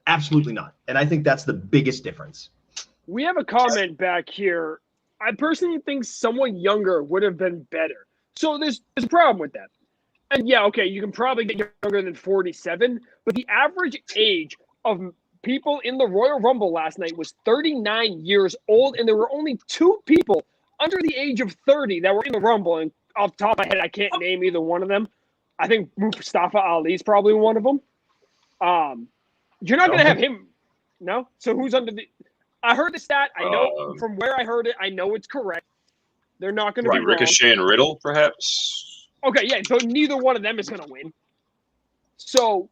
Absolutely not. And I think that's the biggest difference. We have a comment back here. I personally think someone younger would have been better. So there's a problem with that. And yeah, okay, you can probably get younger than 47, but the average age of people in the Royal Rumble last night was 39 years old, and there were only 2 people under the age of 30 that were in the Rumble. And off the top of my head, I can't name either one of them. I think Mustafa Ali is probably one of them. You're not going to have him. No? So who's under the... I heard the stat. I know from where I heard it, I know it's correct. They're not going to be wrong. Ricochet and Riddle, perhaps? Okay, yeah, so neither one of them is going to win. So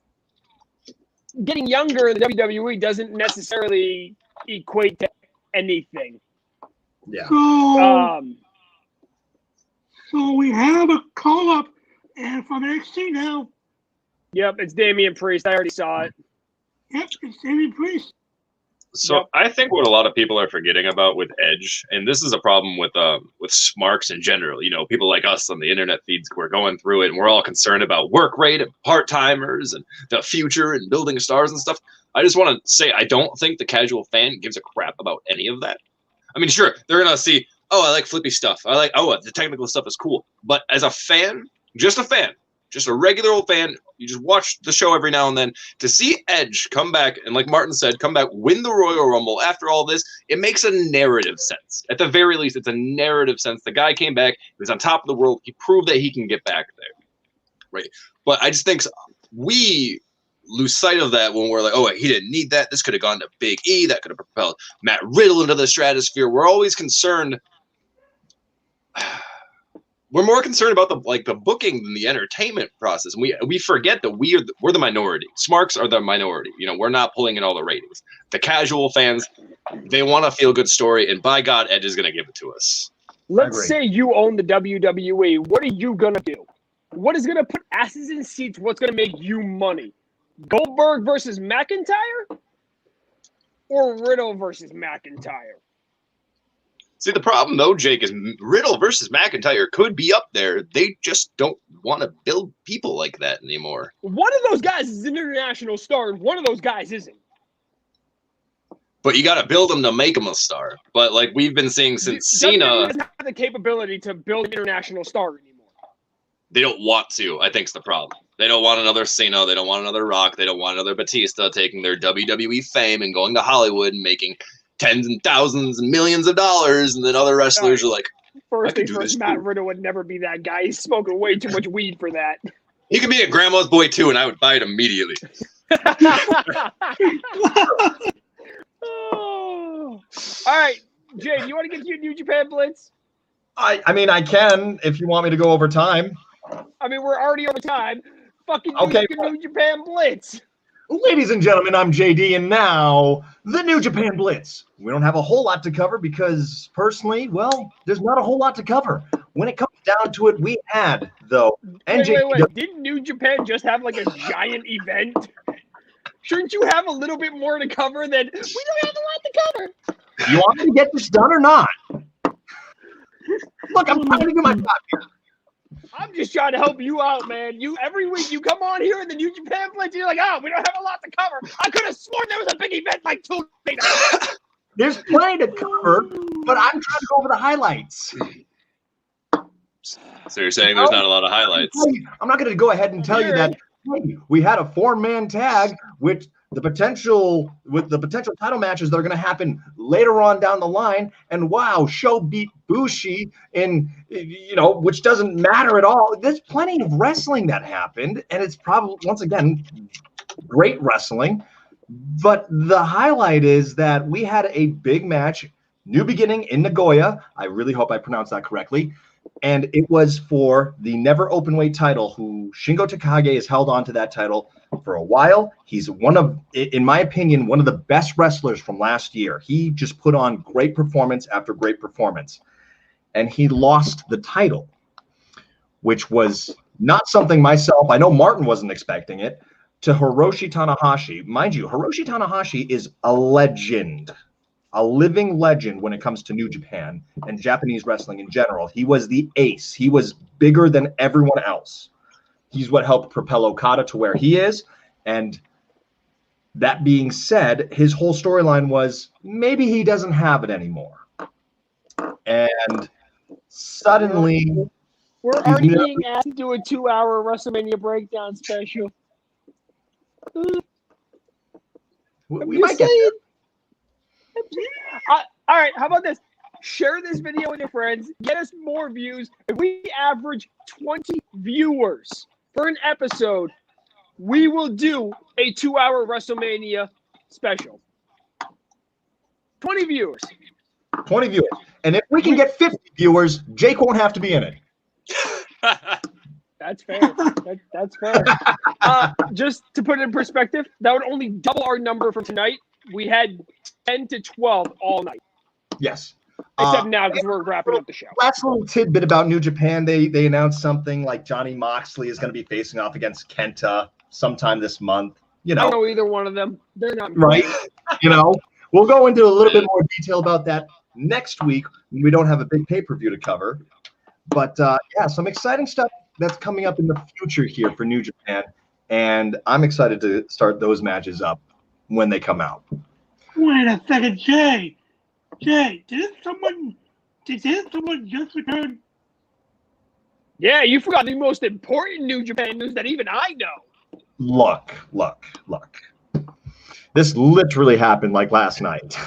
getting younger in the WWE doesn't necessarily equate to anything. Yeah. So we have a call-up from NXT now. Yep, it's Damian Priest. I already saw it. Yep, it's Damian Priest. So I think what a lot of people are forgetting about with Edge, and this is a problem with Smarks in general. You know, people like us on the internet feeds, we're going through it, and we're all concerned about work rate and part-timers and the future and building stars and stuff. I just want to say I don't think the casual fan gives a crap about any of that. I mean, sure, they're going to see, oh, I like flippy stuff. The technical stuff is cool. But as a fan, just a regular old fan, you just watch the show every now and then, to see Edge come back, and like Martin said, come back, win the Royal Rumble after all this, it makes a narrative sense. At the very least, it's a narrative sense. The guy came back, he was on top of the world, he proved that he can get back there. Right? But I just think we lose sight of that when we're like, oh, he didn't need that. This could have gone to Big E. That could have propelled Matt Riddle into the stratosphere. We're always concerned... We're more concerned about the booking than the entertainment process. And we forget that we're the minority. Smarks are the minority. You know, we're not pulling in all the ratings. The casual fans, they want a feel-good story, and by God, Edge is going to give it to us. Let's say you own the WWE. What are you going to do? What is going to put asses in seats? What's going to make you money? Goldberg versus McIntyre? Or Riddle versus McIntyre? See, the problem, though, Jake, is Riddle versus McIntyre could be up there. They just don't want to build people like that anymore. One of those guys is an international star, and one of those guys isn't. But you got to build him to make him a star. But like we've been seeing since Cena, doesn't have the capability to build an international star anymore. They don't want to. I think it's the problem. They don't want another Cena. They don't want another Rock. They don't want another Batista taking their WWE fame and going to Hollywood and making tens and thousands and millions of dollars. And then other wrestlers are like, first things first, Matt Riddle would never be that guy. He's smoking way too much weed for that. He could be a grandma's boy too, and I would buy it immediately. Oh. All right, Jay, do you want to get to your New Japan Blitz? I mean, I can if you want me to go over time. I mean, we're already over time. Fucking okay. New Japan Blitz. Ladies and gentlemen, I'm JD, and now the New Japan Blitz. We don't have a whole lot to cover because, personally, well, there's not a whole lot to cover. When it comes down to it, we had, though. Wait. Didn't New Japan just have like a giant event? Shouldn't you have a little bit more to cover than we don't have a lot to cover? You want me to get this done or not? Look, I'm trying to do my job here. I'm just trying to help you out, man. Every week you come on here in the New Japan Blitz, you're like, oh, we don't have a lot to cover. I could have sworn there was a big event like 2 days ago. There's plenty to cover, but I'm trying to go over the highlights. So you're saying there's not a lot of highlights? I'm not going to go ahead and tell you that we had a 4-man tag with the potential title matches that are going to happen later on down the line. And wow, Show beat Bushi in, which doesn't matter at all. There's plenty of wrestling that happened, and it's probably, once again, great wrestling. But the highlight is that we had a big match, New Beginning in Nagoya. I really hope I pronounced that correctly. And it was for the never openweight title, who Shingo Takagi has held on to that title for a while. He's in my opinion, one of the best wrestlers from last year. He just put on great performance after great performance. And he lost the title, which was not something myself, I know Martin wasn't expecting it, to Hiroshi Tanahashi. Mind you, Hiroshi Tanahashi is a legend. A living legend when it comes to New Japan and Japanese wrestling in general. He was the ace. He was bigger than everyone else. He's what helped propel Okada to where he is. And that being said, his whole storyline was maybe he doesn't have it anymore. And suddenly... We're already being asked to do a 2-hour WrestleMania breakdown special. We might get there. All right, how about this? Share this video with your friends. Get us more views. If we average 20 viewers for an episode, we will do a 2-hour WrestleMania special. 20 viewers. 20 viewers. And if we can get 50 viewers, Jake won't have to be in it. That's fair. That's fair. Just to put it in perspective, that would only double our number from tonight. We had 10 to 12 all night. Yes. Except now because we're wrapping up the show. Last little tidbit about New Japan. They announced something like Johnny Moxley is going to be facing off against Kenta sometime this month. I don't know either one of them. They're not right. We'll go into a little bit more detail about that next week when we don't have a big pay-per-view to cover. But some exciting stuff that's coming up in the future here for New Japan. And I'm excited to start those matches up when they come out. Wait a second, Jay, didn't someone just return? Yeah, you forgot the most important New Japan news that even I know. Look. This literally happened like last night.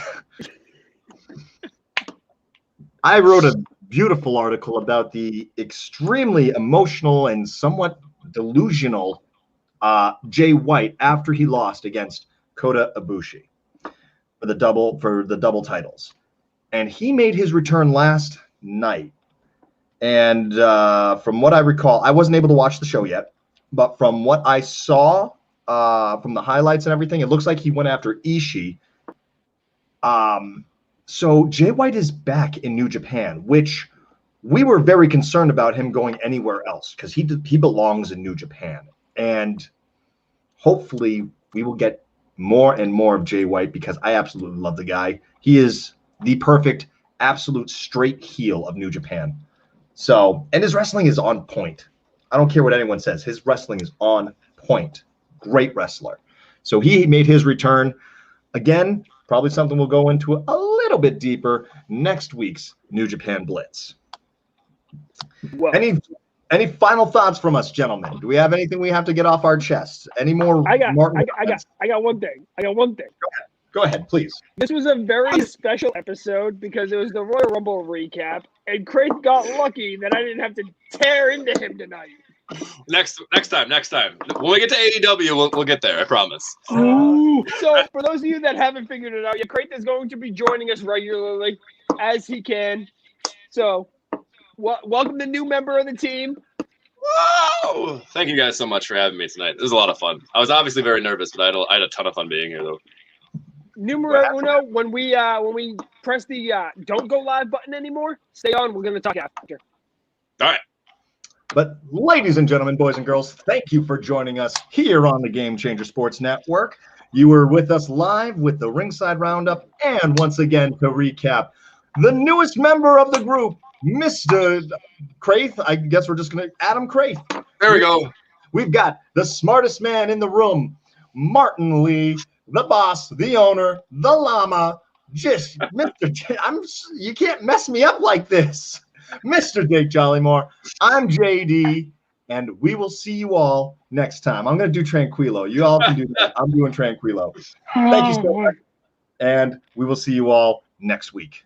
I wrote a beautiful article about the extremely emotional and somewhat delusional Jay White after he lost against Kota Ibushi for the double titles. And he made his return last night. And from what I recall, I wasn't able to watch the show yet, but from what I saw from the highlights and everything, it looks like he went after Ishii. So Jay White is back in New Japan, which we were very concerned about him going anywhere else because he belongs in New Japan. And hopefully we will get more and more of Jay White because I absolutely love the guy. He is the perfect, absolute straight heel of New Japan. So, and his wrestling is on point. I don't care what anyone says. His wrestling is on point. Great wrestler. So he made his return. Again, Probably something we'll go into a little bit deeper next week's New Japan Blitz. Whoa. Any final thoughts from us, gentlemen? Do we have anything we have to get off our chests? Any more? I got one thing. Go ahead, please. This was a very special episode because it was the Royal Rumble recap, and Craith got lucky that I didn't have to tear into him tonight. Next time. When we get to AEW, we'll get there. I promise. So for those of you that haven't figured it out yet, Craith is going to be joining us regularly as he can. So welcome the new member of the team. Whoa! Thank you guys so much for having me tonight. This was a lot of fun. I was obviously very nervous, but I had a ton of fun being here, though. Numero uno, when we press the don't go live button anymore, stay on. We're going to talk after. All right. But ladies and gentlemen, boys and girls, thank you for joining us here on the Game Changer Sports Network. You were with us live with the Ringside Roundup, and once again, to recap, the newest member of the group, Mr. Craith. I guess we're just going to Adam Craith. There we go. We've got the smartest man in the room, Martin Lee, the boss, the owner, the llama, just you can't mess me up like this. Mr. Jake Jollymore, I'm JD, and we will see you all next time. I'm going to do Tranquilo. You all can do that. I'm doing Tranquilo. Thank you so much, and we will see you all next week.